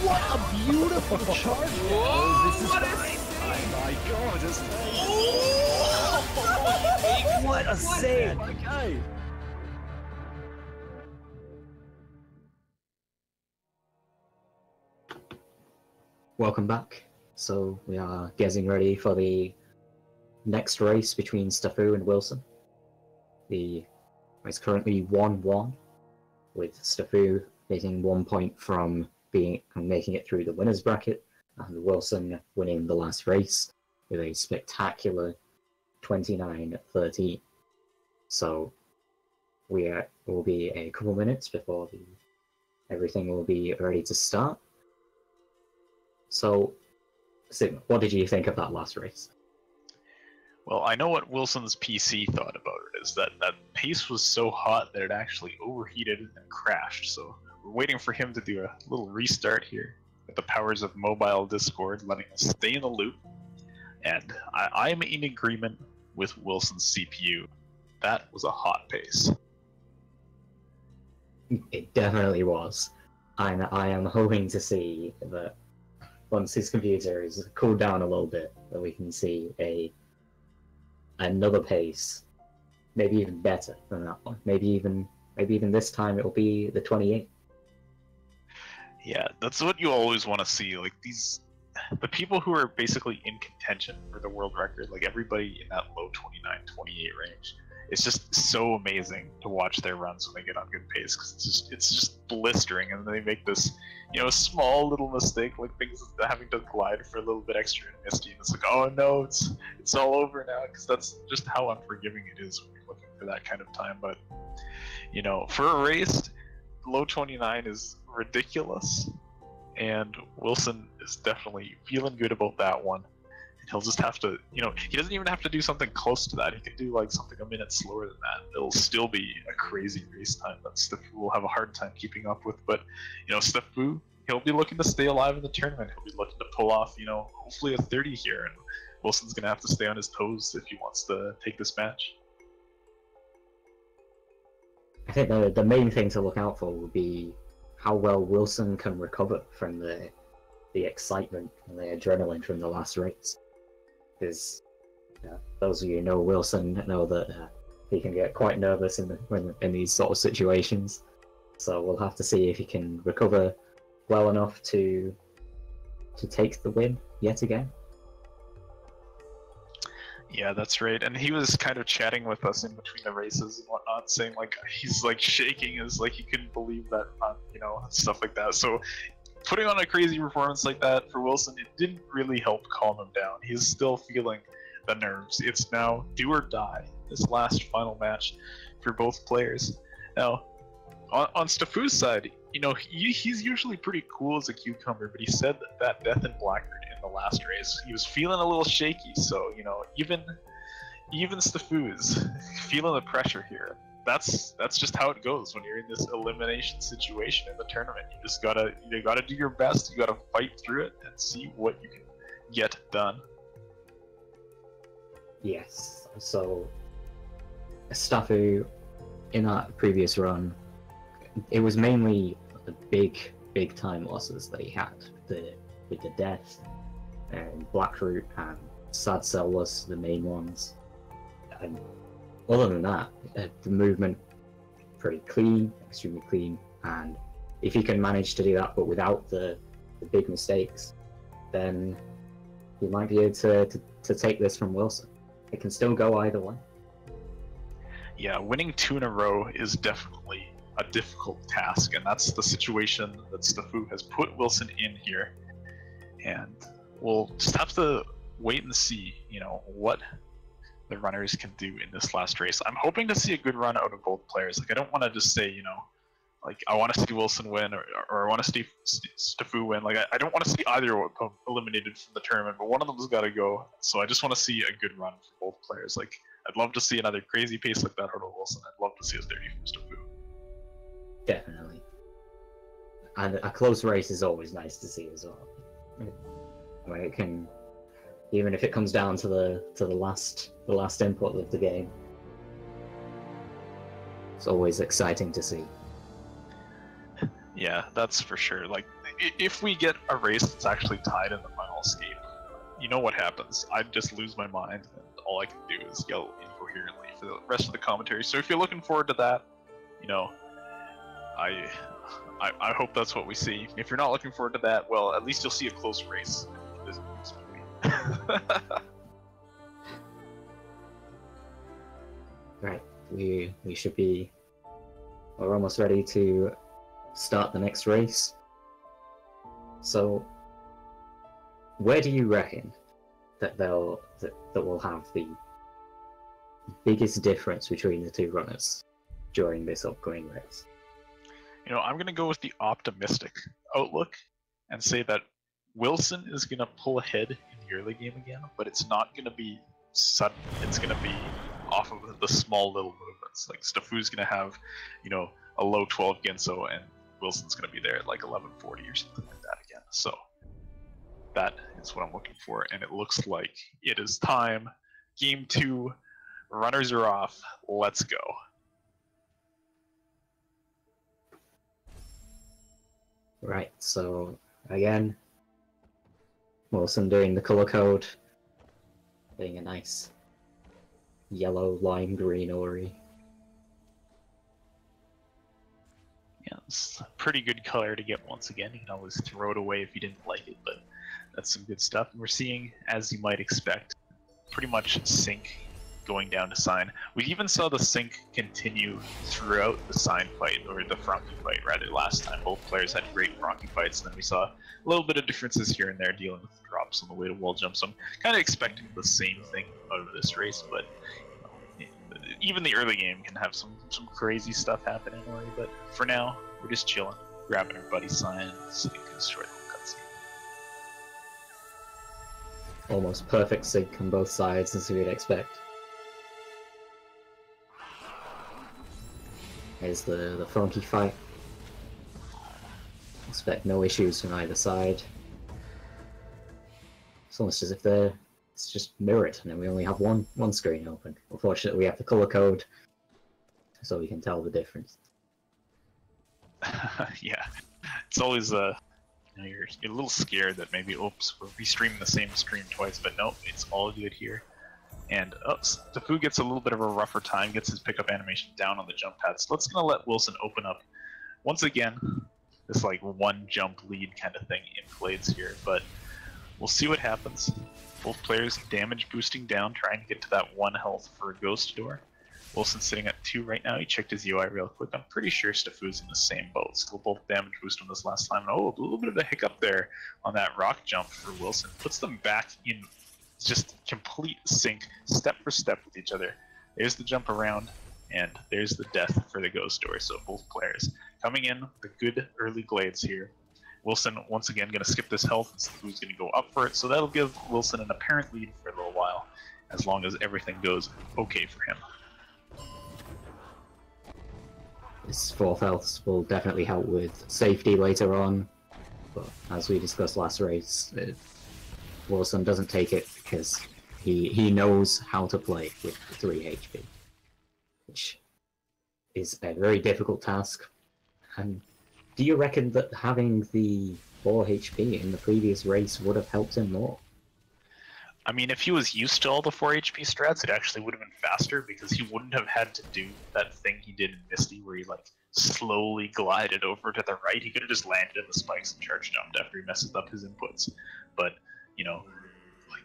What a beautiful charge!
Whoa,
This is
what
fine. Oh my god, it's
What a save!
okay.
Welcome back. So we are getting ready for the next race between Stafoo and Willson. It's currently 1-1, with Stafoo getting 1 point from making it through the winners bracket, and Willson winning the last race with a spectacular 29-13. So will be a couple minutes before everything will be ready to start. So, Sim, what did you think of that last race?
Well, I know what Wilson's PC thought about it, is that pace was so hot that it actually overheated and crashed, so we're waiting for him to do a little restart here with the powers of mobile Discord, letting us stay in the loop, and I'm in agreement with Wilson's CPU. That was a hot pace.
It definitely was. I am hoping to see that once his computer is cooled down a little bit, that we can see another pace, maybe even better than that one. Maybe even this time it'll be the 28.
Yeah, that's what you always want to see. Like the people who are basically in contention for the world record, like everybody in that low 29, 28 range. It's just so amazing to watch their runs when they get on good pace, because it's just blistering, and they make this, small little mistake, like things having to glide for a little bit extra and misty, and it's like, oh no, it's all over now, because that's just how unforgiving it is when you're looking for that kind of time. But for a race, low 29 is ridiculous, and Willson is definitely feeling good about that one. He'll just have to, he doesn't even have to do something close to that. He can do like something a minute slower than that. It'll still be a crazy race time that Stafoo will have a hard time keeping up with. But, Stafoo, he'll be looking to stay alive in the tournament. He'll be looking to pull off, hopefully a 30 here. And Wilson's going to have to stay on his toes if he wants to take this match.
I think the main thing to look out for will be how well Willson can recover from the excitement and the adrenaline from the last race. Because those of you who know Willson know that he can get quite nervous in these sort of situations. So we'll have to see if he can recover well enough to take the win yet again.
Yeah, that's right. And he was kind of chatting with us in between the races and whatnot, saying like he's like shaking, as like he couldn't believe that, stuff like that. So putting on a crazy performance like that for Willson, it didn't really help calm him down. He's still feeling the nerves. It's now do or die, this last final match for both players. Now, on Stafoo's side, he's usually pretty cool as a cucumber, but he said that death in Blackguard in the last race, he was feeling a little shaky. So, even Stafoo is feeling the pressure here. That's just how it goes when you're in this elimination situation in the tournament. You gotta do your best. You gotta fight through it and see what you can get done.
Yes. So Stafoo, in that previous run, it was mainly the big time losses that he had with the death and Blackroot and Sad Cell was the main ones. And other than that, the movement pretty clean, extremely clean, and if he can manage to do that but without the big mistakes, then he might be able to take this from Willson. It can still go either way.
Yeah, winning 2 in a row is definitely a difficult task, and that's the situation that Stafoo has put Willson in here. And we'll just have to wait and see, what the runners can do in this last race. I'm hoping to see a good run out of both players. Like, I don't want to just say, like, I want to see Willson win or I want to see Stafoo win. Like, I don't want to see either eliminated from the tournament, but one of them's got to go. So I just want to see a good run for both players. Like, I'd love to see another crazy pace like that out of Willson. I'd love to see a 30 from Stafoo.
Definitely. And a close race is always nice to see as well. When it can, even if it comes down to the last input of the game, it's always exciting to see.
Yeah, that's for sure. Like, if we get a race that's actually tied in the final escape, you know what happens. I'd just lose my mind, and all I can do is yell incoherently for the rest of the commentary. So if you're looking forward to that, you know, I hope that's what we see. If you're not looking forward to that, well, at least you'll see a close race. This movie.
Right, we should be. We're almost ready to start the next race. So, where do you reckon that we'll have the biggest difference between the two runners during this upcoming race?
You know, I'm going to go with the optimistic outlook and say that Willson is going to pull ahead in the early game again, but it's not going to be sudden. It's going to be off of the small little movements. Like Stafoo's going to have, you know, a low 12 Ginso, and Wilson's going to be there at like 11:40 or something like that again. So that is what I'm looking for, and it looks like it is time. Game 2, runners are off. Let's go.
Right, so again, Willson doing the color code, being a nice yellow, lime green Ori.
Yeah, it's a pretty good color to get once again. You can always throw it away if you didn't like it, but that's some good stuff. And we're seeing, as you might expect, pretty much sync going down to sign. We even saw the sync continue throughout the sign fight, or the Frankie fight rather, last time. Both players had great Frankie fights, and then we saw a little bit of differences here and there dealing with the drops on the way to wall jumps. So I'm kind of expecting the same thing out of this race, but you know, even the early game can have some crazy stuff happening, Ori, but for now, we're just chilling, grabbing our buddy's sign, sitting in a short little cutscene.
Almost perfect sync on both sides, as we'd expect. Here's the Frankie fight. Expect no issues from either side. It's almost as if it's just mirrored, and then we only have one screen open. Unfortunately, we have the color code, so we can tell the difference.
Yeah, it's always you know, you're a little scared that maybe, oops, we're restreaming the same stream twice, but no, it's all good here. And Stafoo gets a little bit of a rougher time, gets his pickup animation down on the jump pad. So let's gonna let Willson open up once again. This like one jump lead kind of thing in Blades here, but we'll see what happens. Both players damage boosting down, trying to get to that 1 health for a ghost door. Willson's sitting at 2 right now. He checked his UI real quick. I'm pretty sure Stafoo's in the same boat. So we'll both damage boost on this last time. And, oh, a little bit of a hiccup there on that rock jump for Willson. Puts them back in just complete sync, step for step with each other. There's the jump around, and there's the death for the ghost door. So both players coming in, the good early glades here. Willson once again going to skip this health, and Stafoo's going to go up for it. So that'll give Willson an apparent lead for a little while, as long as everything goes okay for him.
This 4th health will definitely help with safety later on, but as we discussed last race, Willson doesn't take it because he knows how to play with 3 HP, which is a very difficult task. And do you reckon that having the 4 HP in the previous race would have helped him more?
I mean, if he was used to all the 4 HP strats, it actually would have been faster, because he wouldn't have had to do that thing he did in Misty where he like slowly glided over to the right. He could have just landed in the spikes and charge jumped after he messes up his inputs. But you know, like,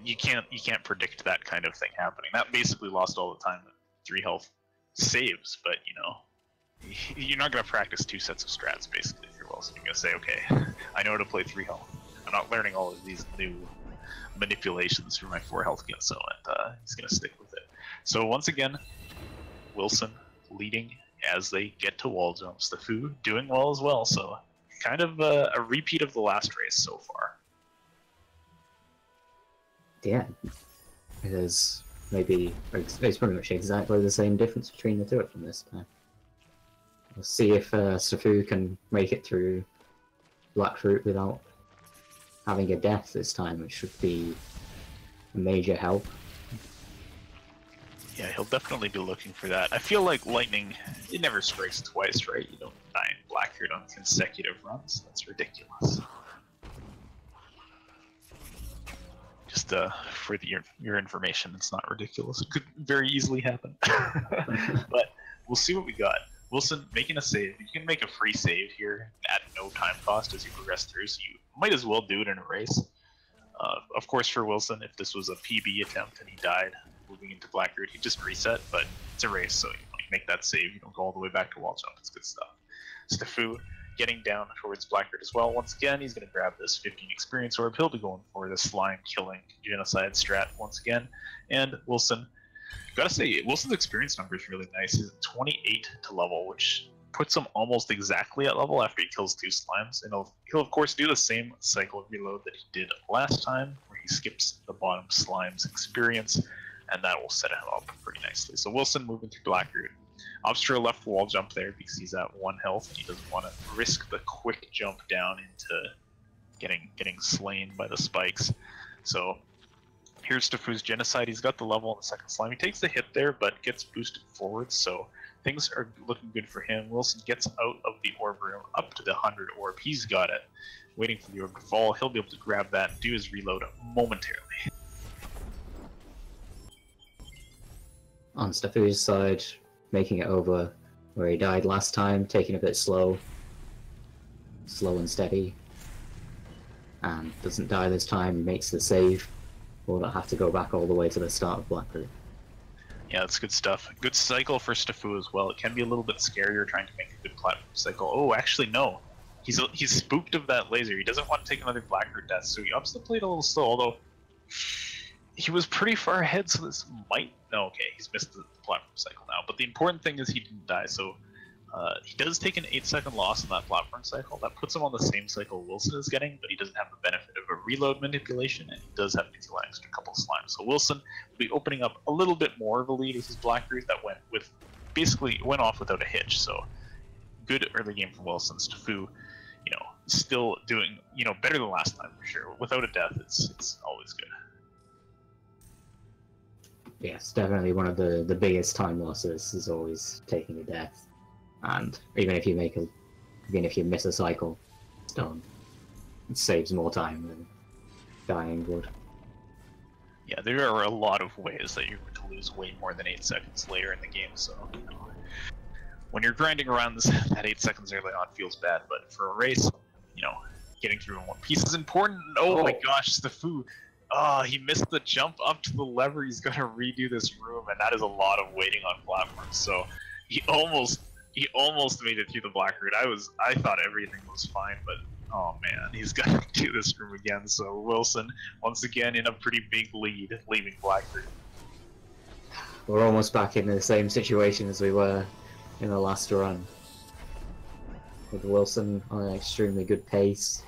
you can't predict that kind of thing happening. That basically lost all the time that 3 health saves, but you know, you're not going to practice 2 sets of strats basically if you're Willson. You're going to say, okay, I know how to play 3 health. I'm not learning all of these new manipulations for my 4 health Ginso, and he's going to stick with it. So once again, Willson leading as they get to wall jumps. Stafoo doing well as well, so kind of a repeat of the last race so far.
Yeah, it's pretty much exactly the same difference between the two of them this time. We'll see if Stafoo can make it through Blackfruit without having a death this time, which should be a major help.
Yeah, he'll definitely be looking for that. I feel like lightning, it never strikes twice, right? You don't die in Blackfruit Blackbeard on consecutive runs. That's ridiculous. Just for your information, it's not ridiculous. It could very easily happen. But we'll see what we got. Willson making a save. You can make a free save here at no time cost as you progress through, so you might as well do it in a race. Of course, for Willson, if this was a PB attempt and he died moving into Blackbeard, he'd just reset, but it's a race, so you make that save. You don't go all the way back to wall jump. It's good stuff. Stafoo getting down towards Blackbeard as well. Once again, he's going to grab this 15 experience orb. He'll be going for the slime killing genocide strat once again. And Willson, gotta say, Wilson's experience number is really nice. He's at 28 to level, which puts him almost exactly at level after he kills 2 slimes. And he'll of course do the same cycle of reload that he did last time, where he skips the bottom slime's experience, and that will set him up pretty nicely. So Willson moving through Blackbeard. Obstra left wall jump there because he's at 1 health and he doesn't want to risk the quick jump down into getting slain by the spikes. So here's Stafoo's genocide. He's got the level on the second slime. He takes the hit there, but gets boosted forward, so things are looking good for him. Willson gets out of the orb room up to the 100 orb. He's got it. Waiting for the orb to fall. He'll be able to grab that and do his reload momentarily.
On Stafoo's side, making it over where he died last time, taking a bit slow and steady, and doesn't die this time, makes the save. Will not have to go back all the way to the start of Blackbeard.
Yeah, that's good stuff. Good cycle for Stafoo as well. It can be a little bit scarier trying to make a good platform cycle. Oh, actually no. He's spooked of that laser. He doesn't want to take another Blackbeard death, so he ups the plate a little slow, although he was pretty far ahead, so this might... No, okay, he's missed the platform cycle now. But the important thing is he didn't die, so he does take an 8-second loss in that platform cycle. That puts him on the same cycle Willson is getting, but he doesn't have the benefit of a reload manipulation, and he does have to deal an extra couple of slimes. So Willson will be opening up a little bit more of a lead with his Blackbeard that went off without a hitch. So good early game from Willson. Stafoo, still doing better than last time for sure. Without a death, it's always good.
Yes, definitely one of the biggest time losses is always taking a death. And even if you miss a cycle, it saves more time than dying would.
Yeah, there are a lot of ways that you're going to lose way more than 8 seconds later in the game, so when you're grinding around that 8 seconds early on feels bad, but for a race, getting through in one piece is important. Oh my gosh, Stafoo! Oh, he missed the jump up to the lever. He's got to redo this room, and that is a lot of waiting on platforms. So he almost made it through the Blackbeard. I thought everything was fine, but oh man, he's got to do this room again. So Willson once again in a pretty big lead, leaving Blackbeard.
We're almost back in the same situation as we were in the last run, with Willson on an extremely good pace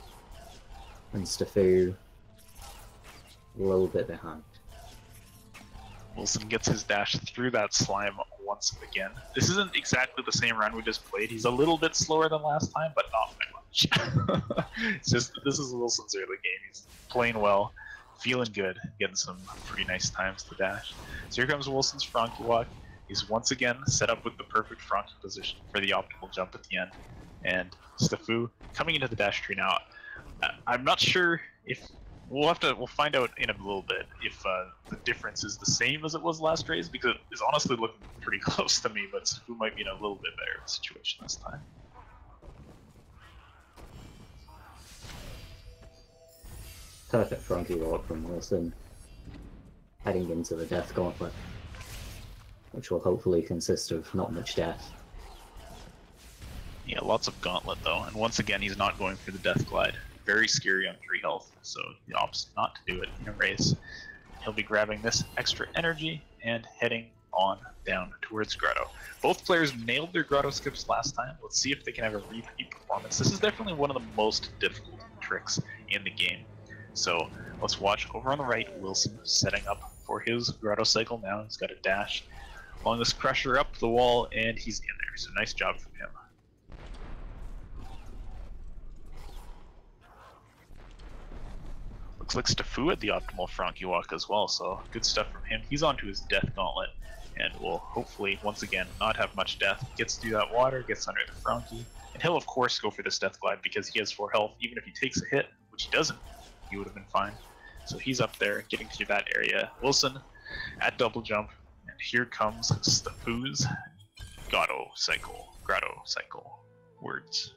and Stafoo a little bit behind.
Willson gets his dash through that slime once again. This isn't exactly the same run we just played. He's a little bit slower than last time, but not by much. It's just, this is Wilson's early game. He's playing well, feeling good, getting some pretty nice times to dash. So here comes Wilson's Frankie Walk. He's once again set up with the perfect Frankie position for the optimal jump at the end. And Stafoo coming into the dash tree now. I'm not sure if... We'll find out in a little bit if the difference is the same as it was last race, because it's honestly looking pretty close to me, but Stafoo might be in a little bit better situation this time.
Perfect Frankie walk from Willson, heading into the Death Gauntlet, which will hopefully consist of not much death.
Yeah, lots of Gauntlet though, and once again he's not going for the Death Glide. Very scary on 3 health, so he opts not to do it in a race. He'll be grabbing this extra energy and heading on down towards Grotto. Both players nailed their Grotto skips last time. Let's see if they can have a repeat performance. This is definitely one of the most difficult tricks in the game. So let's watch over on the right, Willson setting up for his Grotto cycle now. He's got a dash along this crusher up the wall, and he's in there, so nice job from him. Looks like Stafoo at the optimal Frankie walk as well, so good stuff from him. He's onto his Death Gauntlet, and will hopefully, once again, not have much death. Gets through that water, gets under the Frankie, and he'll of course go for this Death Glide because he has 4 health. Even if he takes a hit, which he doesn't, he would have been fine. So he's up there, getting through that area. Willson at double jump, and here comes Stafoo's Grotto Cycle words.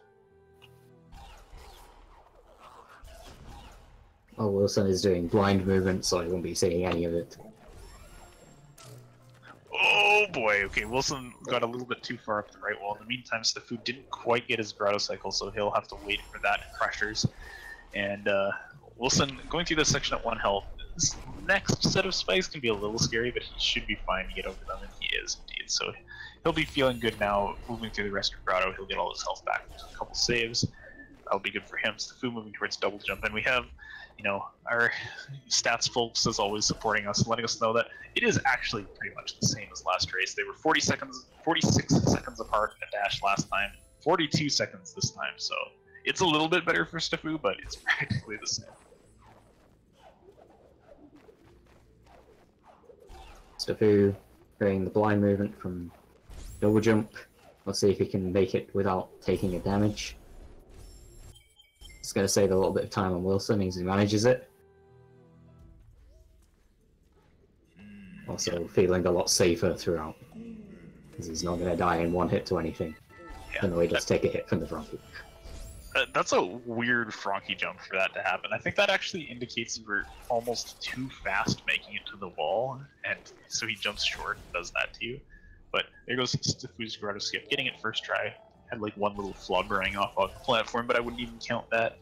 Oh, Willson is doing blind movement, so I won't be seeing any of it.
Oh boy, okay, Willson got a little bit too far up the right wall. In the meantime, Stafoo didn't quite get his Grotto Cycle, so he'll have to wait for that Crushers. And Willson going through this section at 1 health. This next set of spikes can be a little scary, but he should be fine to get over them, and he is indeed. So he'll be feeling good now, moving through the rest of Grotto. He'll get all his health back with a couple saves. That'll be good for him. Stafoo moving towards double jump, and we have, you know, our stats folks as always supporting us, letting us know that it is actually pretty much the same as last race. They were 46 seconds apart in a dash last time, 42 seconds this time, so it's a little bit better for Stafoo, but it's practically the same.
Stafoo doing the blind movement from double jump. Let's see if he can make it without taking a damage. It's going to save a little bit of time on Willson as he manages it. Also feeling a lot safer throughout, because he's not going to die in 1 hit to anything.
Yeah,
Even though he just take a hit from the Frankie.
That's a weird Frankie jump for that to happen. I think that actually indicates you were almost too fast making it to the wall, and so he jumps short and does that to you. But there goes Stafoo's Grotto skip, getting it first try. Had like 1 little flub running off on the platform, but I wouldn't even count that.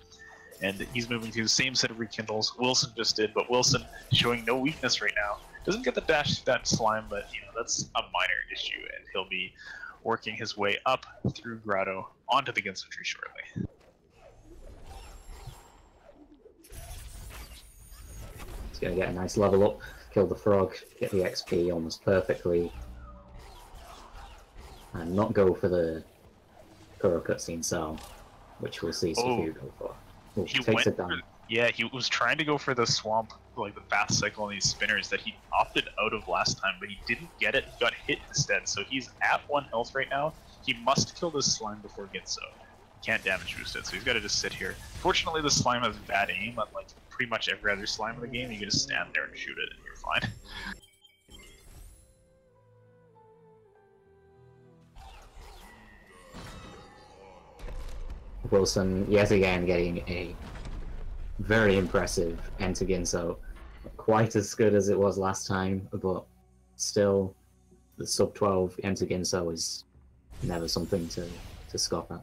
And he's moving through the same set of rekindles Willson just did, but Willson showing no weakness right now. Doesn't get the dash to that slime, but you know, that's a minor issue, and he'll be working his way up through Grotto onto the Ginso tree shortly.
He's going to get a nice level up, kill the frog, get the XP almost perfectly, and not go for the Kuro cutscene cell, which we'll see Stafoo go for. Ooh,
He
takes
went
it down.
Yeah, he was trying to go for the swamp, like the fast cycle on these spinners that he opted out of last time, but he didn't get it. He got hit instead, so he's at 1 health right now. He must kill this slime before Ginso. Can't damage boost it, so he's got to just sit here. Fortunately, the slime has bad aim, unlike pretty much every other slime in the game. You can just stand there and shoot it, and you're fine.
Willson yet again getting a very impressive end to Ginso. Quite as good as it was last time, but still the sub 12 end to Ginso is never something to scoff at.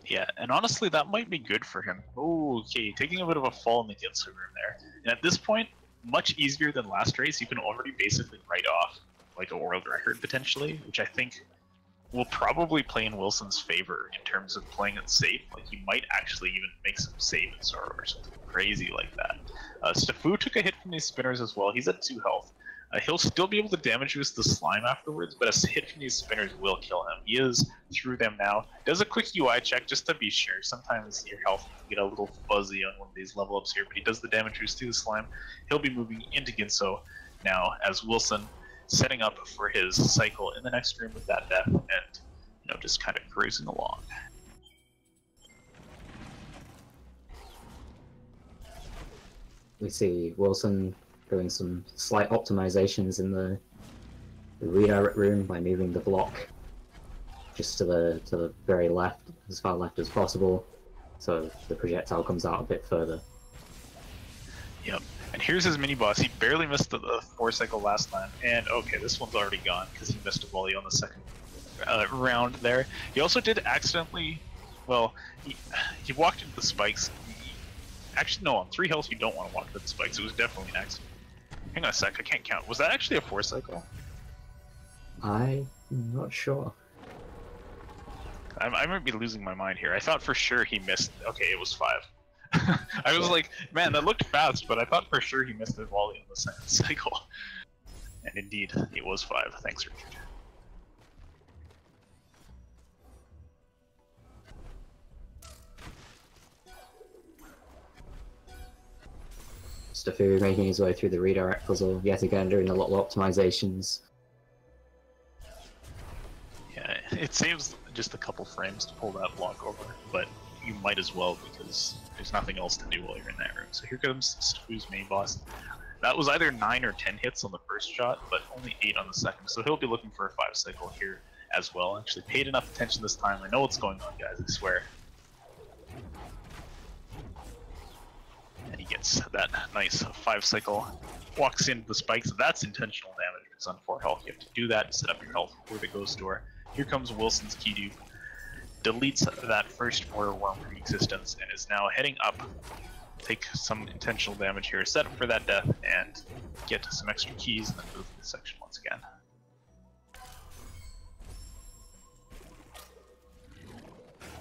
Yeah, and honestly, that might be good for him. Oh, okay, taking a bit of a fall in the Ginso room there. And at this point, much easier than last race, you can already basically write off like a world record potentially, which I think will probably play in Wilson's favor in terms of playing it safe. Like, he might actually even make some save in Sorrow or something crazy like that. Stafoo took a hit from these spinners as well. He's at 2 health. He'll still be able to damage boost the slime afterwards, but a hit from these spinners will kill him. He is through them now. Does a quick UI check just to be sure. Sometimes your health can get a little fuzzy on one of these level ups here, but he does the damage boost to the slime. He'll be moving into Ginso now as Willson setting up for his cycle in the next room with that death, and you know, just kind of cruising along.
We see Willson doing some slight optimizations in the redirect room by moving the block just to the very left, as far left as possible, so the projectile comes out a bit further.
Yep. And here's his mini boss. He barely missed the 4 cycle last time, and okay, this one's already gone because he missed a volley on the second round there. He also did accidentally, well, he walked into the spikes. Actually, no, on 3 health you don't want to walk into the spikes. It was definitely an accident. Hang on a sec, I can't count. Was that actually a 4 cycle?
I'm not sure.
I might be losing my mind here. I thought for sure he missed. Okay, it was 5. I was like, man, that looked fast, but I thought for sure he missed his volley on the second cycle. And indeed, it was 5. Thanks, Richard.
Stafoo making his way through the redirect puzzle, yet again doing a lot of optimizations.
Yeah, it saves just a couple frames to pull that block over, but you might as well because there's nothing else to do while you're in that room. So here comes Stafoo's main boss. That was either 9 or 10 hits on the first shot, but only 8 on the second, so he'll be looking for a 5 cycle here as well. Actually paid enough attention this time. I know what's going on, guys, I swear. And he gets that nice 5 cycle, walks into the spikes. That's intentional damage. It's on 4 health. You have to do that to set up your health before the ghost door. Here comes Wilson's key dupe. Deletes that first mortar worm from existence and is now heading up. Take some intentional damage here, set up for that death, and get some extra keys, and then move this section once again.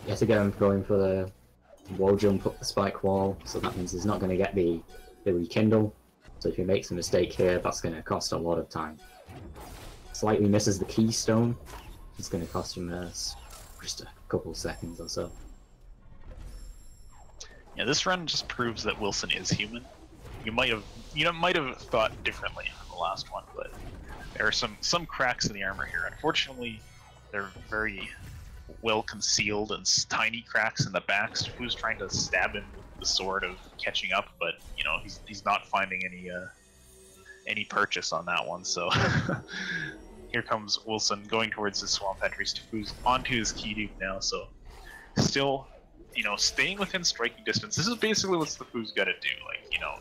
Yet again, going for the wall jump up the spike wall, so that means he's not going to get the rekindle. So if he makes a mistake here, that's going to cost a lot of time. Slightly misses the keystone, it's going to cost him just a couple seconds or so.
Yeah, this run just proves that Willson is human. You might have thought differently on the last one, but there are some cracks in the armor here. Unfortunately, they're very well concealed and tiny cracks in the back. Who's trying to stab him with the sword of catching up, but you know he's not finding any purchase on that one. So here comes Willson going towards his swamp entry. Who's onto his key dupe now, so still, you know, staying within striking distance. This is basically what Stafoo's got to do. Like, you know,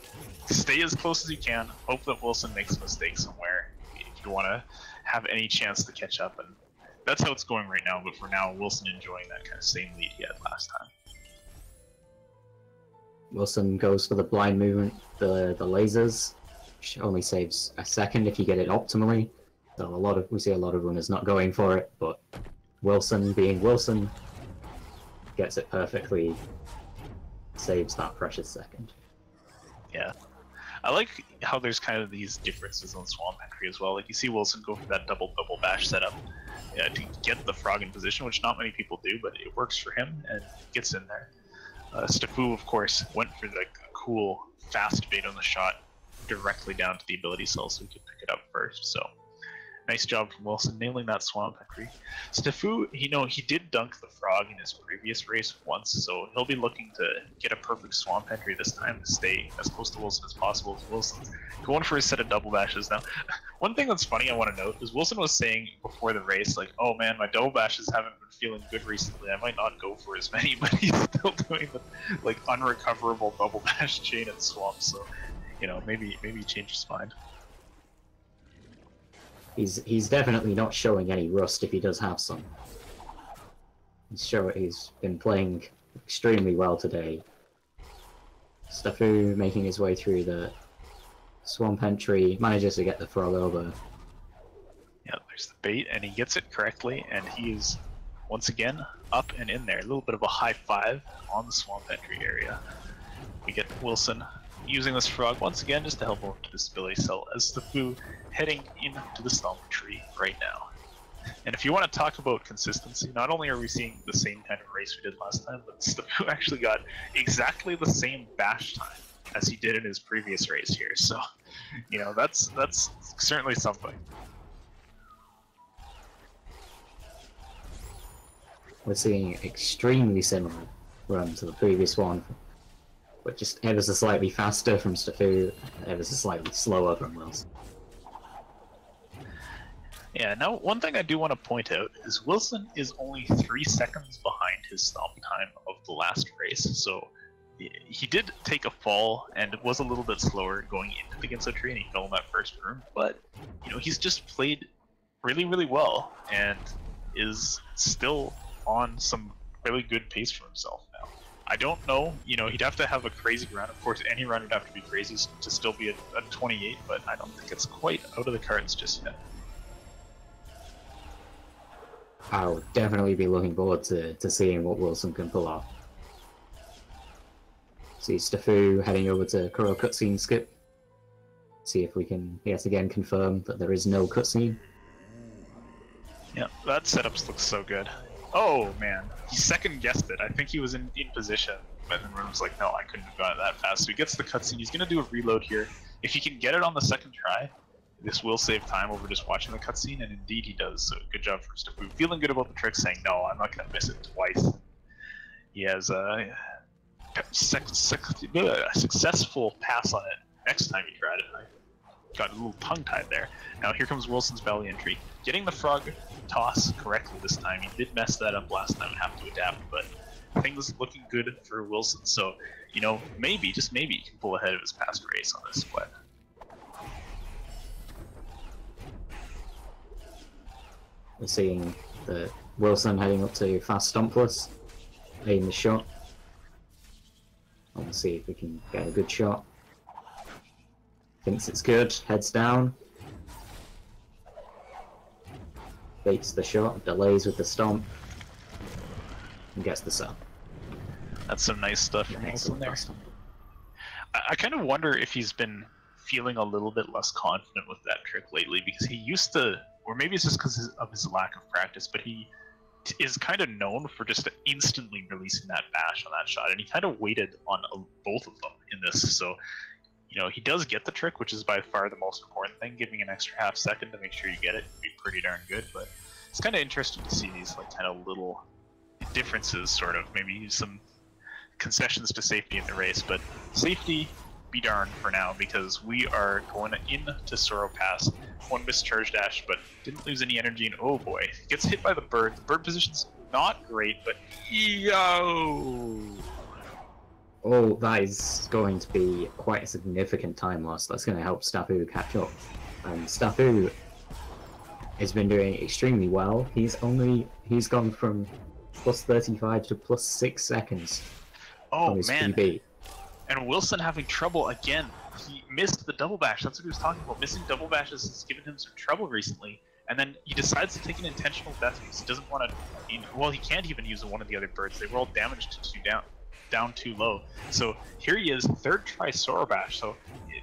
stay as close as you can. Hope that Willson makes a mistake somewhere if you want to have any chance to catch up. And that's how it's going right now. But for now, Willson enjoying that kind of same lead he had last time.
Willson goes for the blind movement, the lasers, which only saves a second if you get it optimally. So we see a lot of runners not going for it, but Willson, being Willson, gets it perfectly, saves that precious second. Yeah.
I like how there's kind of these differences on Swamp Entry as well. Like you see Willson go for that double bash setup to get the frog in position, which not many people do, but it works for him and gets in there. Stafoo, of course, went for the cool fast bait on the shot directly down to the ability cell so he could pick it up first. So nice job from Willson nailing that swamp entry. Stafoo, you know, he did dunk the frog in his previous race once, so he'll be looking to get a perfect swamp entry this time to stay as close to Willson as possible. Wilson's going for a set of double bashes now. One thing that's funny I want to note is Willson was saying before the race, like, oh man, my double bashes haven't been feeling good recently. I might not go for as many, but he's still doing the like unrecoverable double bash chain and swamp. So, you know, maybe he changed his mind.
He's definitely not showing any rust if he does have some. He's been playing extremely well today. Stafoo making his way through the swamp entry, manages to get the frog over.
Yeah, there's the bait, and he gets it correctly, and he is once again up and in there. A little bit of a high five on the swamp entry area. We get Willson using this frog once again just to help over to this ability cell as Stafoo heading into the stomp tree right now. And if you want to talk about consistency, not only are we seeing the same kind of race we did last time, but Stafoo actually got exactly the same bash time as he did in his previous race here. So, you know, that's certainly something.
We're seeing extremely similar run to the previous one, but just ever so slightly faster from Stafoo, ever so slightly slower from Willson.
Yeah, now one thing I do want to point out is Willson is only 3 seconds behind his stomp time of the last race, so he did take a fall and was a little bit slower going into the Ginso tree and he fell in that first room, but you know, he's just played really, really well and is still on some really good pace for himself now. I don't know, you know, he'd have to have a crazy run. Of course, any run would have to be crazy to still be a 28, but I don't think it's quite out of the cards just yet.
I'll definitely be looking forward to seeing what Willson can pull off. See Stafoo heading over to Kuro cutscene skip. See if we can yet again confirm that there is no cutscene.
Yeah, that setup looks so good. Oh man, he second guessed it. I think he was in position And then Room's like, no, I couldn't have gone that fast. So he gets the cutscene. He's going to do a reload here. If he can get it on the second try, this will save time over just watching the cutscene, and indeed he does. So good job for stavoo. Feeling good about the trick, saying, no, I'm not going to miss it twice. He has a successful pass on it next time he tried it. I got a little tongue-tied there. Now here comes Wilson's belly entry. Getting the frog toss correctly this time. He did mess that up last time and have to adapt, but things looking good for Willson. So, you know, maybe, just maybe, he can pull ahead of his past race on this split.
We're seeing the Willson heading up to fast stompless, aim the shot. Let's see if we can get a good shot. Thinks it's good, heads down. Baits the shot, delays with the stomp, and gets the sub.
That's some nice stuff from Willson there. I kind of wonder if he's been feeling a little bit less confident with that trick lately, because he used to, or maybe it's just because of his lack of practice, but he is kind of known for just instantly releasing that bash on that shot, and he kind of waited on both of them in this. So, you know, he does get the trick, which is by far the most important thing. Giving an extra half second to make sure you get it would be pretty darn good, but it's kind of interesting to see these like kind of little differences, sort of maybe some concessions to safety in the race, but safety be darned for now, because we are going into Sorrow Pass. One mischarge dash, but didn't lose any energy, and oh boy, gets hit by the bird. The bird position's not great, but yo!
Oh, that is going to be quite a significant time loss. That's going to help stavoo catch up. stavoo has been doing extremely well. He's gone from plus 35 to plus 6 seconds.
Oh
from his
man!
PB.
And Willson having trouble again. He missed the double bash. That's what he was talking about. Missing double bashes has given him some trouble recently. And then he decides to take an intentional death because he doesn't want to. Well, he can't even use one of the other birds. They were all damaged to down too low. So here he is, third try Sorrow Bash. So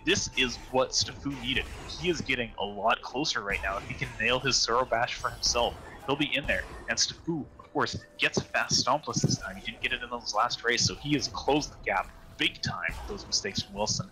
this is what stavoo needed. He is getting a lot closer right now. If he can nail his Sorrow Bash for himself, he'll be in there. And stavoo, of course, gets a fast stompless this time. He didn't get it in his last race, so he has closed the gap big time with those mistakes from Willson.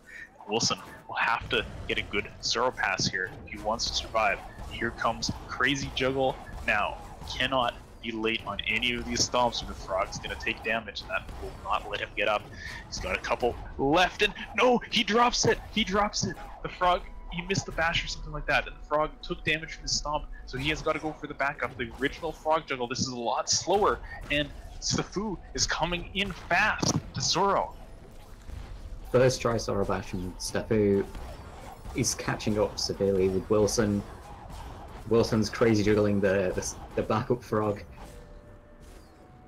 Willson will have to get a good Sorrow Pass here if he wants to survive. Here comes Crazy Juggle. Now, cannot be late on any of these stomps or the frog's going to take damage, and that will not let him get up. He's got a couple left, and no, he drops it! He drops it! The frog, he missed the bash or something like that, and the frog took damage from his stomp, so he has got to go for the backup. The original frog juggle, this is a lot slower, and stavoo is coming in fast to Sorrow.
First try Sorrow Bash from stavoo is catching up severely with Willson. Wilson's crazy juggling the backup frog.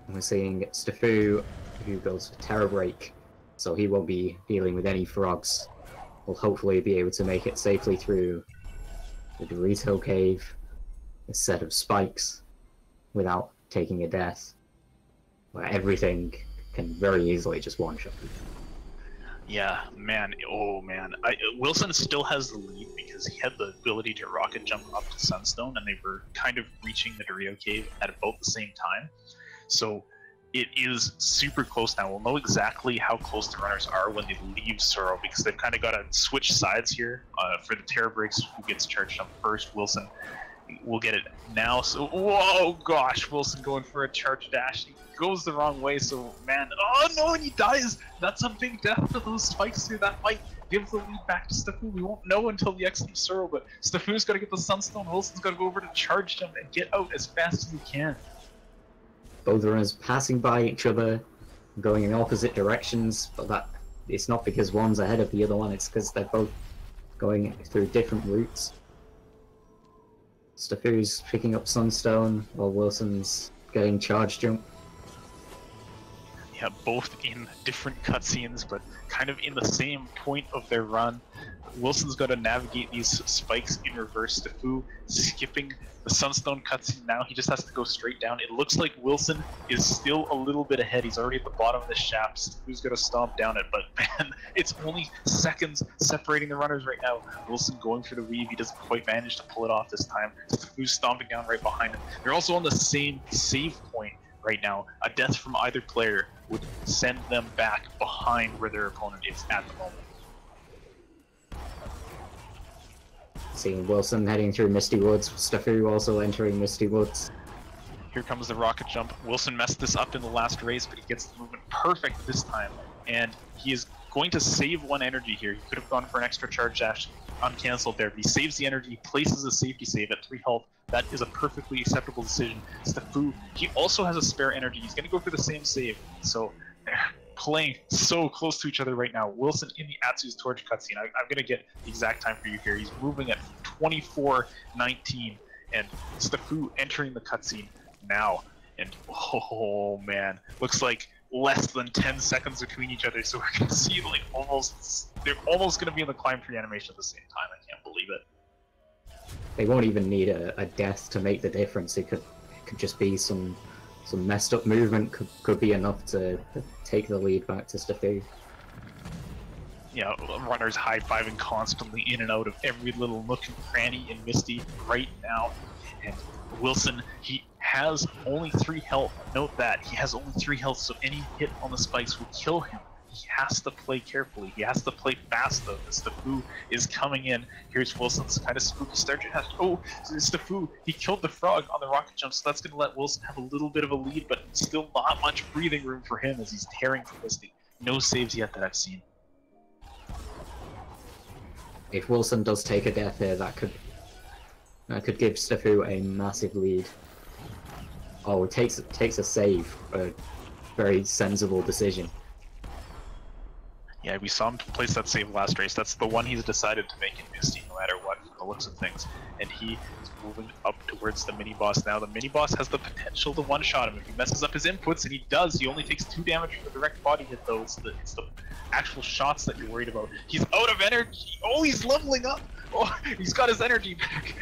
And we're seeing stavoo, who goes for Terror Break, so he won't be dealing with any frogs. Will hopefully be able to make it safely through the Dorito Cave, a set of spikes, without taking a death, where everything can very easily just one-shot.
Yeah, man. Oh, man. Willson still has the lead because he had the ability to rocket jump up to Sunstone, and they were kind of reaching the Dorito Cave at about the same time. So it is super close now. We'll know exactly how close the runners are when they leave Sorrow, because they've kind of got to switch sides here for the Terror Breaks. Who gets charged up first? Willson. We'll get it now. So, whoa, gosh, Willson going for a charge dash. He goes the wrong way, so, man, oh no, and he dies! That's a big death for those spikes here. That might give the lead back to stavoo. We won't know until the XM Sorrow, but stavoo's got to get the Sunstone. Willson's got to go over to charge jump and get out as fast as he can.
Both runners passing by each other, going in opposite directions, but that it's not because one's ahead of the other one, it's because they're both going through different routes. stavoo's picking up Sunstone, while Wilson's getting charge jump.
Yeah, both in different cutscenes, but kind of in the same point of their run. Wilson's got to navigate these spikes in reverse. stavoo skipping the Sunstone cutscene now. He just has to go straight down. It looks like Willson is still a little bit ahead. He's already at the bottom of the shaft. stavoo's got to stomp down it, but man, it's only seconds separating the runners right now. Willson going for the weave. He doesn't quite manage to pull it off this time. stavoo's stomping down right behind him. They're also on the same save point right now. A death from either player would send them back behind where their opponent is at the moment.
Seeing Willson heading through Misty Woods, Stafoo also entering Misty Woods.
Here comes the rocket jump. Willson messed this up in the last race, but he gets the movement perfect this time. And he is going to save 1 energy here. He could have gone for an extra charge dash, uncancelled there, but he saves the energy, places a safety save at 3 health. That is a perfectly acceptable decision. Stafoo, he also has a spare energy. He's going to go for the same save. So they're playing so close to each other right now. Willson in the Atsu's Torch cutscene. I'm going to get the exact time for you here. He's moving at 24:19, and Stafoo entering the cutscene now. And oh man, looks like less than 10 seconds between each other, so we're going to see like they're almost going to be in the climb tree animation at the same time. I can't believe it.
They won't even need a death to make the difference. It could just be some messed up movement could be enough to take the lead back to Stafoo.
Yeah, runners high-fiving constantly in and out of every little nook and cranny in Misty right now. And Willson, he has only 3 health. Note that. He has only 3 health, so any hit on the spikes will kill him. He has to play carefully. He has to play fast, though. Stafoo is coming in. Here's Wilson's kind of spooky start. Oh, Stafoo, he killed the frog on the rocket jump, so that's going to let Willson have a little bit of a lead, but still not much breathing room for him as he's tearing through Misty. No saves yet that I've seen.
If Willson does take a death here, that could give Stafoo a massive lead. Oh, it takes a save. A very sensible decision.
Yeah, we saw him place that save last race. That's the one he's decided to make in Misty, no matter what, from the looks of things. And he is moving up towards the mini-boss now. The mini-boss has the potential to one-shot him if he messes up his inputs, and he does. He only takes 2 damage from the direct body hit, though. It's the actual shots that you're worried about. He's out of energy. Oh, he's leveling up. Oh, he's got his energy back.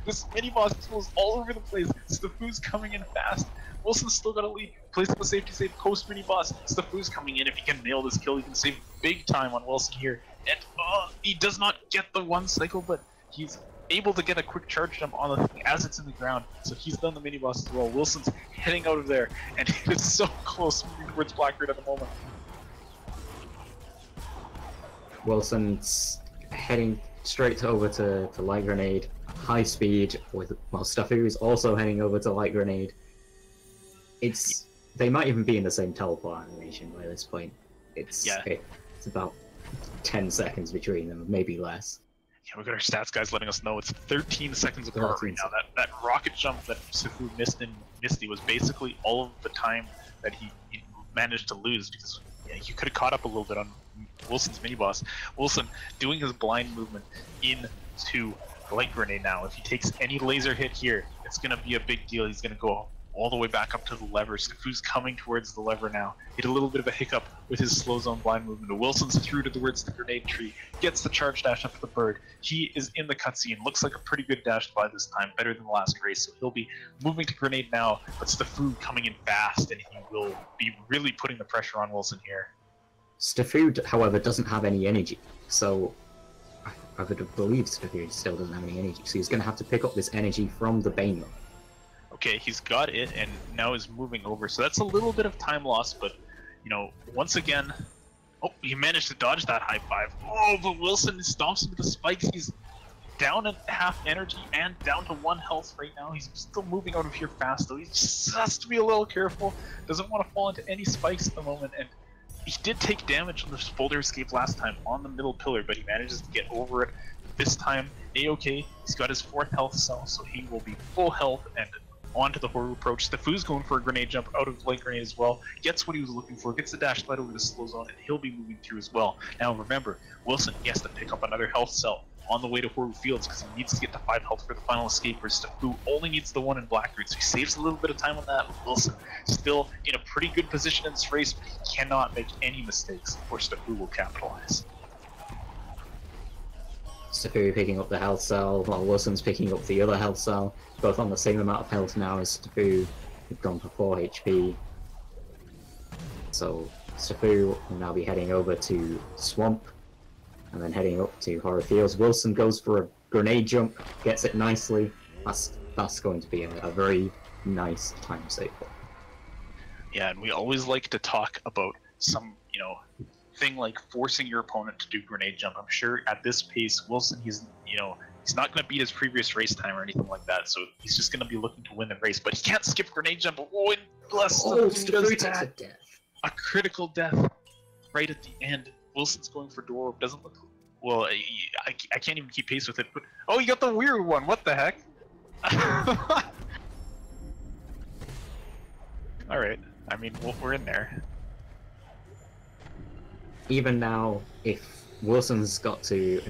This mini-boss goes all over the place. Stafoo's coming in fast. Wilson's still got a lead. Plays the safety save, post mini-boss. Stafoo's coming in. If he can nail this kill, he can save big time on Willson here. And he does not get the 1 cycle, but he's able to get a quick charge jump on the thing as it's in the ground. So he's done the mini-boss as well. Wilson's heading out of there, and he is so close moving towards Blackbeard at the moment.
Wilson's heading straight over to Light Grenade, high speed, while Stafoo is also heading over to Light Grenade. They might even be in the same teleport animation by this point. It's about 10 seconds between them, maybe less.
Yeah, we've got our stats guys letting us know it's 13 seconds apart right now. That rocket jump that Stafoo missed in Misty was basically all of the time that he managed to lose, because he could have caught up a little bit on Wilson's mini-boss. Willson doing his blind movement into Light Grenade now. If he takes any laser hit here, it's going to be a big deal. He's going to go all the way back up to the lever. Stafoo's coming towards the lever now. He had a little bit of a hiccup with his slow zone blind movement. Wilson's through towards the grenade tree, gets the charge dash up to the bird. He is in the cutscene. Looks like a pretty good dash by this time, better than the last race. So he'll be moving to grenade now, but Stafoo coming in fast, and he will be really putting the pressure on Willson here.
Stafoo, however, doesn't have any energy, so I would believe Stafoo still doesn't have any energy, so he's going to have to pick up this energy from the Bane.
Okay, he's got it, and now is moving over. So that's a little bit of time loss, but, once again... Oh, he managed to dodge that high five. Oh, but Willson stomps him with the spikes. He's down at half energy and down to 1 health right now. He's still moving out of here fast, though. He just has to be a little careful. Doesn't want to fall into any spikes at the moment, and he did take damage on the boulder escape last time on the middle pillar, but he manages to get over it this time. A-okay, he's got his 4th health cell, so he will be full health and onto the horror approach. Stafoo's going for a grenade jump out of Light Grenade as well. Gets what he was looking for, gets the dash slide over the slow zone, and he'll be moving through as well. Now remember, Willson, he has to pick up another health cell on the way to Horror Fields because he needs to get to 5 health for the final escape, where Stafoo only needs the 1 in Blackbeard, so he saves a little bit of time on that. Willson still in a pretty good position in this race, but he cannot make any mistakes, or Stafoo will capitalize.
Stafoo picking up the health cell, while Wilson's picking up the other health cell, both on the same amount of health now as Stafoo. They've gone for 4 HP. So Stafoo will now be heading over to Swamp, and then heading up to Horror Fields. Willson goes for a grenade jump, gets it nicely. That's going to be a very nice time saver.
Yeah, and we always like to talk about some, thing like forcing your opponent to do grenade jump. I'm sure at this pace, Willson, he's not going to beat his previous race time or anything like that, so he's just going to be looking to win the race. But he can't skip grenade jump. Oh, and bless
Stafoo
does that.
death.
A critical death right at the end. Wilson's going for door. Doesn't look well. I can't even keep pace with it. But oh, you got the weird one. What the heck? All right. I mean, we're in there.
Even now, if Wilson's got to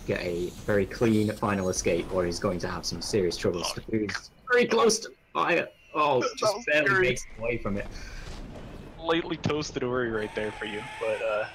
get a very clean final escape, or he's going to have some serious trouble. Stafoo's very close to fire. Oh, just barely makes away from it.
Lightly toasted Ori right there for you, but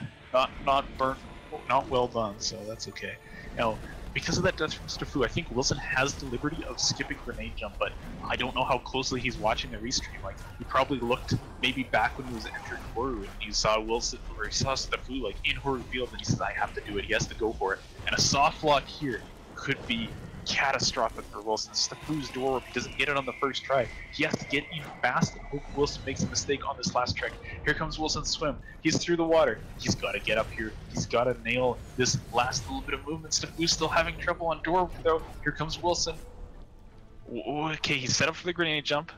not burnt, not well done. So that's okay. Now, because of that death from Stafoo, I think Willson has the liberty of skipping grenade jump, but I don't know how closely he's watching the restream. Like, he probably looked maybe back when he was entering Horu and he saw Willson, or he saw Stafoo like in Horu field, and he says, I have to do it. He has to go for it. And a soft lock here could be catastrophic for Willson. Stafoo's door, if he doesn't get it on the first try, he has to get in fast and hope Willson makes a mistake on this last trick. Here comes Wilson's swim. He's through the water. He's got to get up here. He's got to nail this last little bit of movement. Stafoo's still having trouble on door though. Here comes Willson. Okay, he's set up for the grenade jump.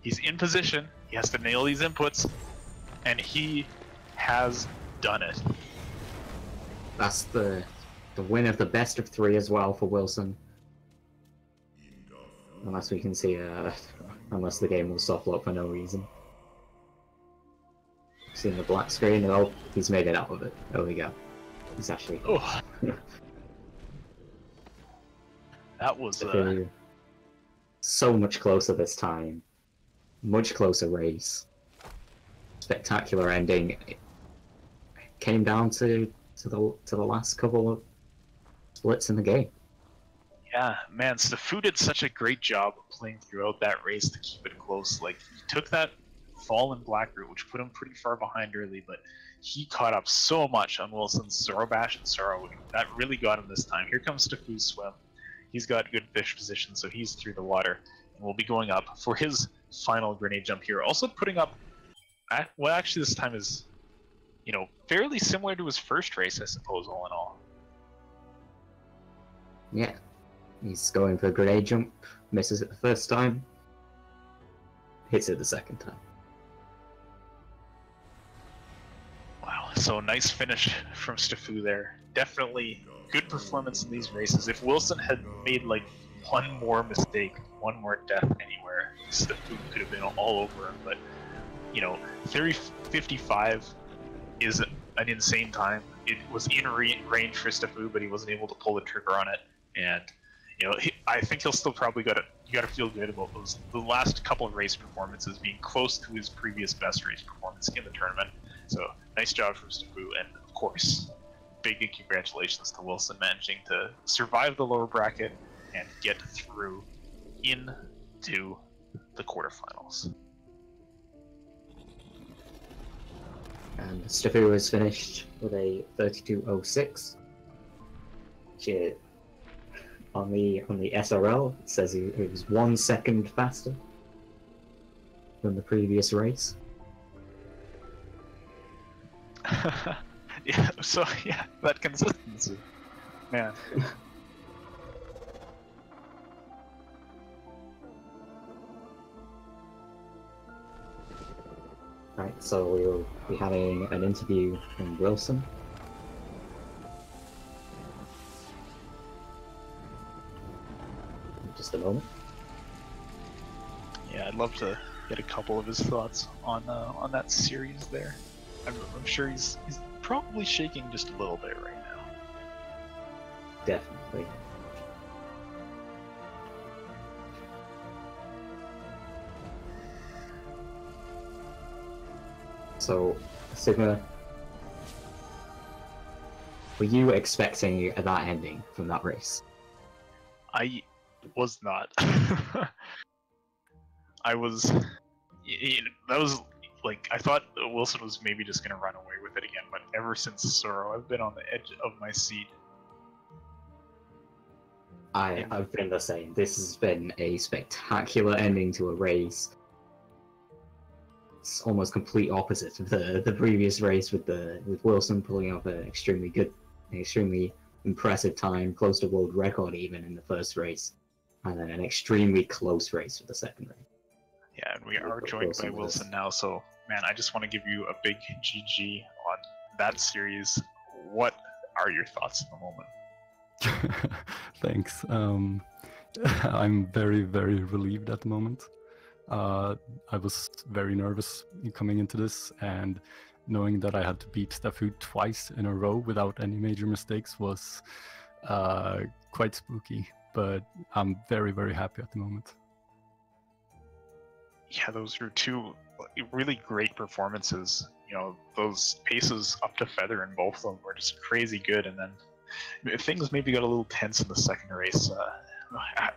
He's in position. He has to nail these inputs, and he has done it.
That's the win of the best of 3 as well for Willson. Unless we can see, unless the game will soft lock for no reason. Seeing the black screen, oh, he's made it out of it. There we go. He's actually...
Oh. That was...
So much closer this time. Much closer race. Spectacular ending. It came down to the last couple of splits in the game.
Yeah, man, Stafoo did such a great job of playing throughout that race to keep it close. Like, he took that fall in black route, which put him pretty far behind early, but he caught up so much on Wilson's Zoro Bash and Sorrow. That really got him this time. Here comes Stafoo's swim. He's got good fish position, so he's through the water, and will be going up for his final grenade jump here. Also putting up, well, actually this time is, fairly similar to his first race, I suppose, all in all.
Yeah. He's going for a grenade jump, misses it the first time, hits it the second time.
Wow, so nice finish from Stafoo there. Definitely good performance in these races. If Willson had made like one more mistake, one more death anywhere, Stafoo could have been all over him. But, 30:55 is an insane time. It was in range for Stafoo, but he wasn't able to pull the trigger on it. And I think he'll still probably got to feel good about the last couple of race performances being close to his previous best race performance in the tournament. So nice job from Stafoo, and of course, big congratulations to Willson managing to survive the lower bracket and get through into the quarterfinals.
And Stafoo is finished with a 32.06. Which on the SRL, it says it was 1 second faster than the previous race.
Yeah, so yeah, that consistency, man.
Right, so we'll be having an interview from Willson. In just a moment.
Yeah, I'd love to get a couple of his thoughts on that series there. I'm sure he's probably shaking just a little bit right now.
Definitely. So, Sigma, were you expecting that ending from that race?
I was not. I was. That was like, I thought Willson was maybe just gonna run away with it again, but ever since Sorrow, I've been on the edge of my seat.
I've been the same. This has been a spectacular ending to a race. It's almost complete opposite of the previous race with Willson pulling up an extremely impressive time, close to world record even in the first race, and then an extremely close race for the second race.
Yeah, and we are joined by Willson now, so man, I just want to give you a big GG on that series. What are your thoughts at the moment?
Thanks. I'm very, very relieved at the moment. I was very nervous coming into this, and knowing that I had to beat Stafoo twice in a row without any major mistakes was quite spooky, but I'm very, very happy at the moment.
Yeah, those are two really great performances. You know, those paces up to feather in both of them were just crazy good, and then things maybe got a little tense in the second race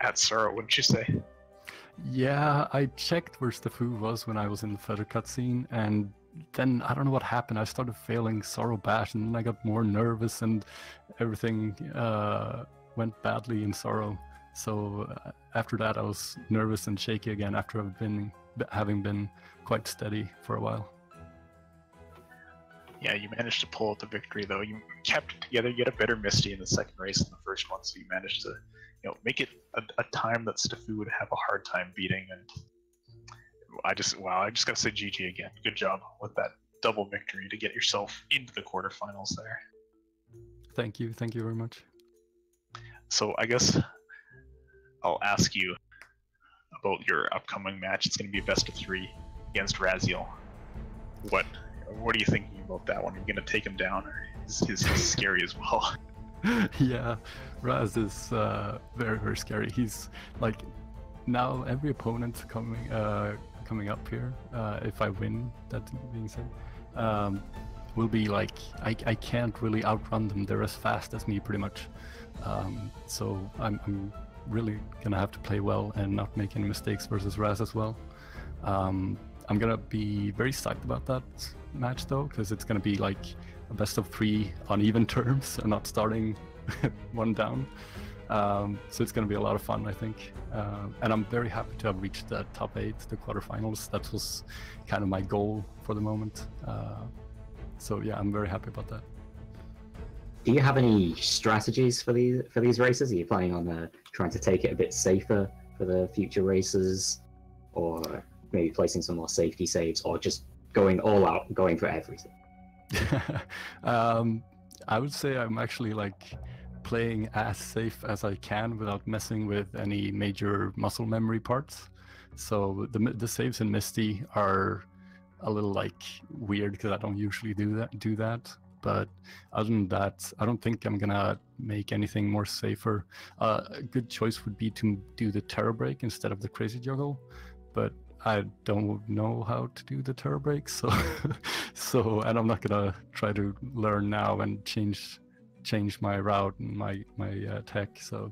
at Sorrow, wouldn't you say?
Yeah, I checked where Stafoo was when I was in the feather cutscene, and then I don't know what happened. I started failing Sorrow Bash, and then I got more nervous, and everything went badly in Sorrow. So after that, I was nervous and shaky again after having been quite steady for a while.
Yeah, you managed to pull out the victory, though. You kept it together. You had a better Misty in the second race than the first one, so you managed to, make it a time that Stafoo would have a hard time beating. And I just gotta say GG again. Good job with that double victory to get yourself into the quarterfinals there.
Thank you very much.
So I guess I'll ask you about your upcoming match. It's going to be a best of 3 against Raziel. What are you thinking about that one? Are you going to take him down, or is he scary as well?
Yeah, Raz is very, very scary. He's like, now every opponent coming up here, if I win, that being said, will be like, I can't really outrun them. They're as fast as me pretty much. So I'm really gonna have to play well and not make any mistakes versus Raz as well. I'm gonna be very psyched about that match though, because it's gonna be like a best of 3 on even terms and not starting one down. So it's gonna be a lot of fun, I think. And I'm very happy to have reached the top 8, the quarterfinals. That was kind of my goal for the moment. So yeah, I'm very happy about that.
Do you have any strategies for these races? Are you planning on trying to take it a bit safer for the future races, or maybe placing some more safety saves, or just going all out, going for everything?
I would say I'm actually like playing as safe as I can without messing with any major muscle memory parts. So the saves in Misty are a little like weird because I don't usually do that. But other than that, I don't think I'm gonna make anything more safer. A good choice would be to do the Terror Break instead of the Crazy Juggle, but I don't know how to do the Terror Break, so and I'm not gonna try to learn now and change my route and my tech. So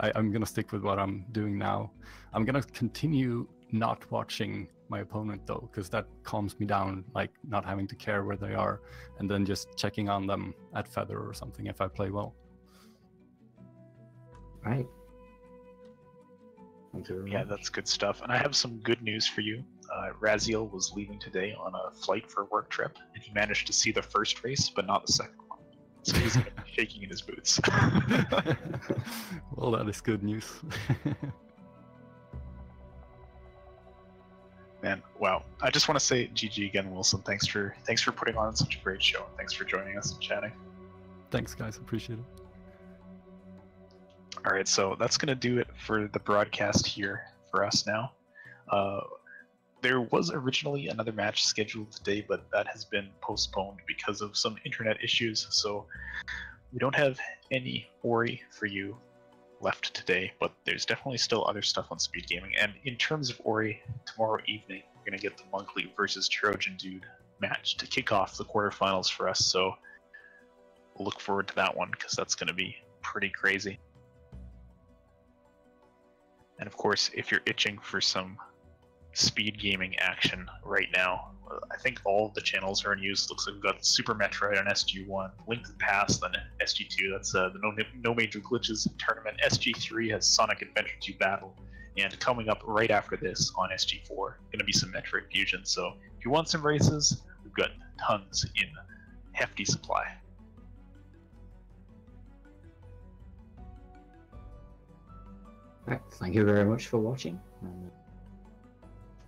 I'm gonna stick with what I'm doing now. I'm gonna continue not watching my opponent though, because that calms me down, like not having to care where they are, and then just checking on them at feather or something if I play well.
Right. Thank you.
Yeah, that's good stuff. And I have some good news for you. Raziel was leaving today on a flight for a work trip, and he managed to see the first race, but not the second one. So he's gonna be shaking in his boots.
Well, that is good news.
Man, wow. I just want to say GG again, Willson. Thanks for putting on such a great show. Thanks for joining us and chatting.
Thanks, guys. Appreciate it.
All right, so that's going to do it for the broadcast here for us now. There was originally another match scheduled today, but that has been postponed because of some internet issues. So we don't have any Ori for you left today, but there's definitely still other stuff on Speed Gaming. And in terms of Ori, tomorrow evening we're going to get the Monkley versus Trojan Dude match to kick off the quarterfinals for us. So we'll look forward to that one because that's going to be pretty crazy. And of course, if you're itching for some Speed Gaming action right now, I think all of the channels are in use. Looks like we've got Super Metroid on SG1, Link to the Past on SG2. That's the no major glitches tournament. SG3 has Sonic Adventure 2 Battle, and coming up right after this on SG4, going to be some Metroid Fusion. So if you want some races, we've got tons in hefty supply.
Right, thank you very much for watching. And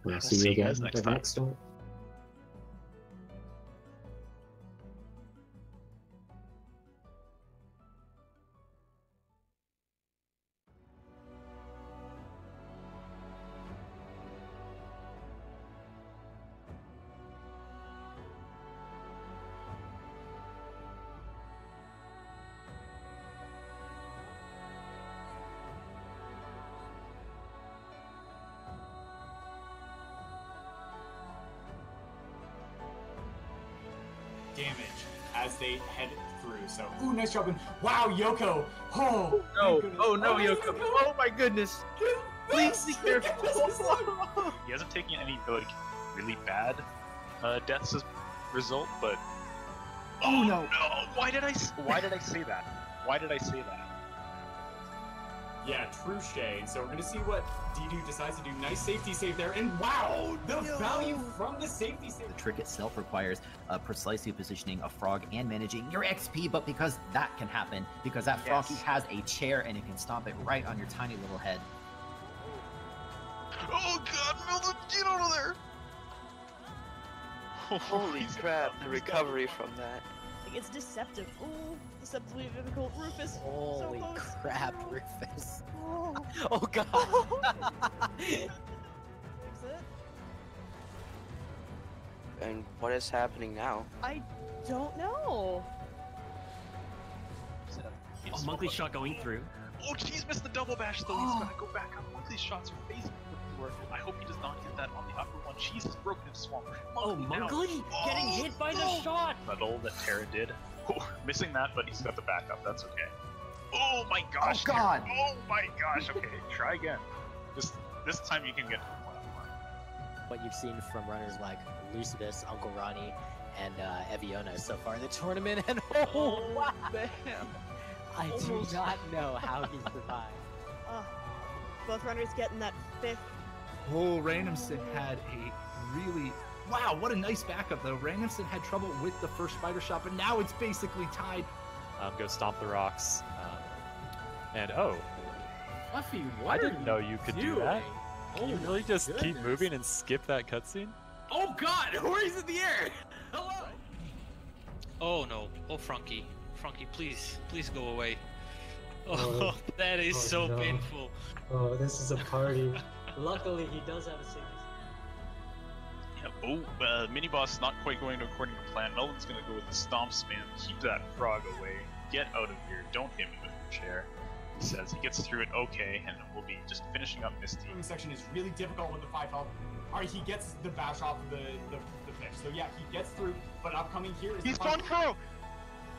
we'll see you again
next
for the
time.
next story.
Damage as they head through. So, ooh, nice job. And wow, Yoko. Oh,
No,
my
oh no,
goodness.
Yoko. Oh my goodness. Please be careful.
He hasn't taken any like really bad deaths as a result, but
Oh no.
no! Why did I say that? Why did I say that?
Yeah, true shade. So we're gonna see what D2 decides to do. Nice safety save there, and wow, the value from the safety save.
The trick itself requires precisely positioning a frog and managing your XP, but because that can happen, because that froggy has a chair and it can stomp it right on your tiny little head.
Oh God, Milton, get out of there!
Holy crap, the recovery from that.
Like, it's deceptive. Ooh, deceptively difficult. Rufus, so
Holy
close.
crap, Rufus.
Oh.
Oh god.
Fix it.
And what is happening now?
I don't know.
Oh, Monkley's shot going through.
Oh, he's missed the double bash though. He's gotta go back up. Monkley's shots are facing the floor. I hope he does not get that on the upper one. Jesus, broken his swamp.
Oh, Monkley getting hit by the shot.
Subtle that Terra did. Oh, missing that, but he's got the backup. That's okay. Oh my gosh.
Oh, God.
Terra. Oh my gosh. Okay, try again. Just this time you can get one up one.
What you've seen from runners like Lucidus, Uncle Ronnie, and Eviona so far in the tournament, and oh wow, I do not know how he survived.
Both runners getting that fifth.
Oh, Randomson had a really... Wow, what a nice backup, though. Randomson had trouble with the first spider shot, but now it's basically tied.
Go stomp the rocks. And oh,
Fluffy,
I
what
didn't know you could do that.
Oh,
You really just keep moving and skip that cutscene?
Oh god, Ori's in the air! Hello!
Oh no. Oh, Frankie. Frankie, please go away. Oh, that is so
no.
painful.
Oh, this is a party. Luckily, he does have a safety.
Yeah, mini boss not quite going according to plan. Melvin's gonna go with the stomp spam. Keep that frog away. Get out of here. Don't hit me with your chair. He says he gets through it okay, and we'll be just finishing up Misty.
The section is really difficult with the 5 health. Alright, he gets the bash off of the fish. So yeah, he gets through, but upcoming here is
He's
the
gone through!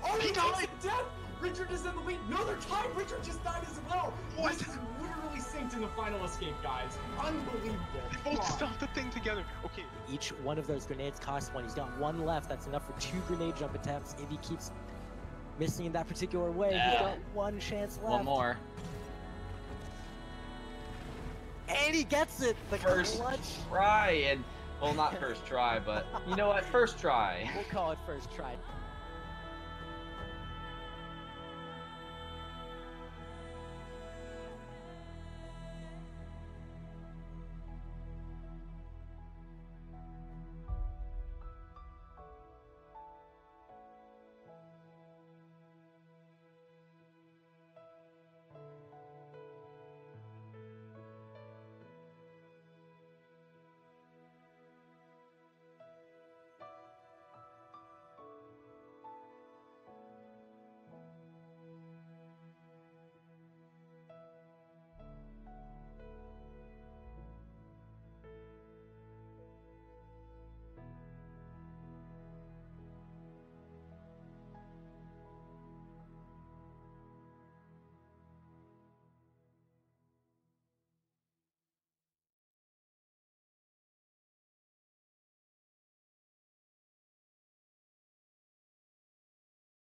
Oh, he died! Death! Richard is in the lead. No, they're tied. Richard just died as well.
What?
This is literally synced in the final escape, guys. Unbelievable.
They both stopped the thing together. Okay.
Each one of those grenades costs 1. He's got 1 left. That's enough for 2 grenade jump attempts. If he keeps missing in that particular way, he's got 1 chance left.
One more.
And he gets it! The
First
clutch.
try, and... Well, not first try, but... You know what? First try.
We'll call it first try.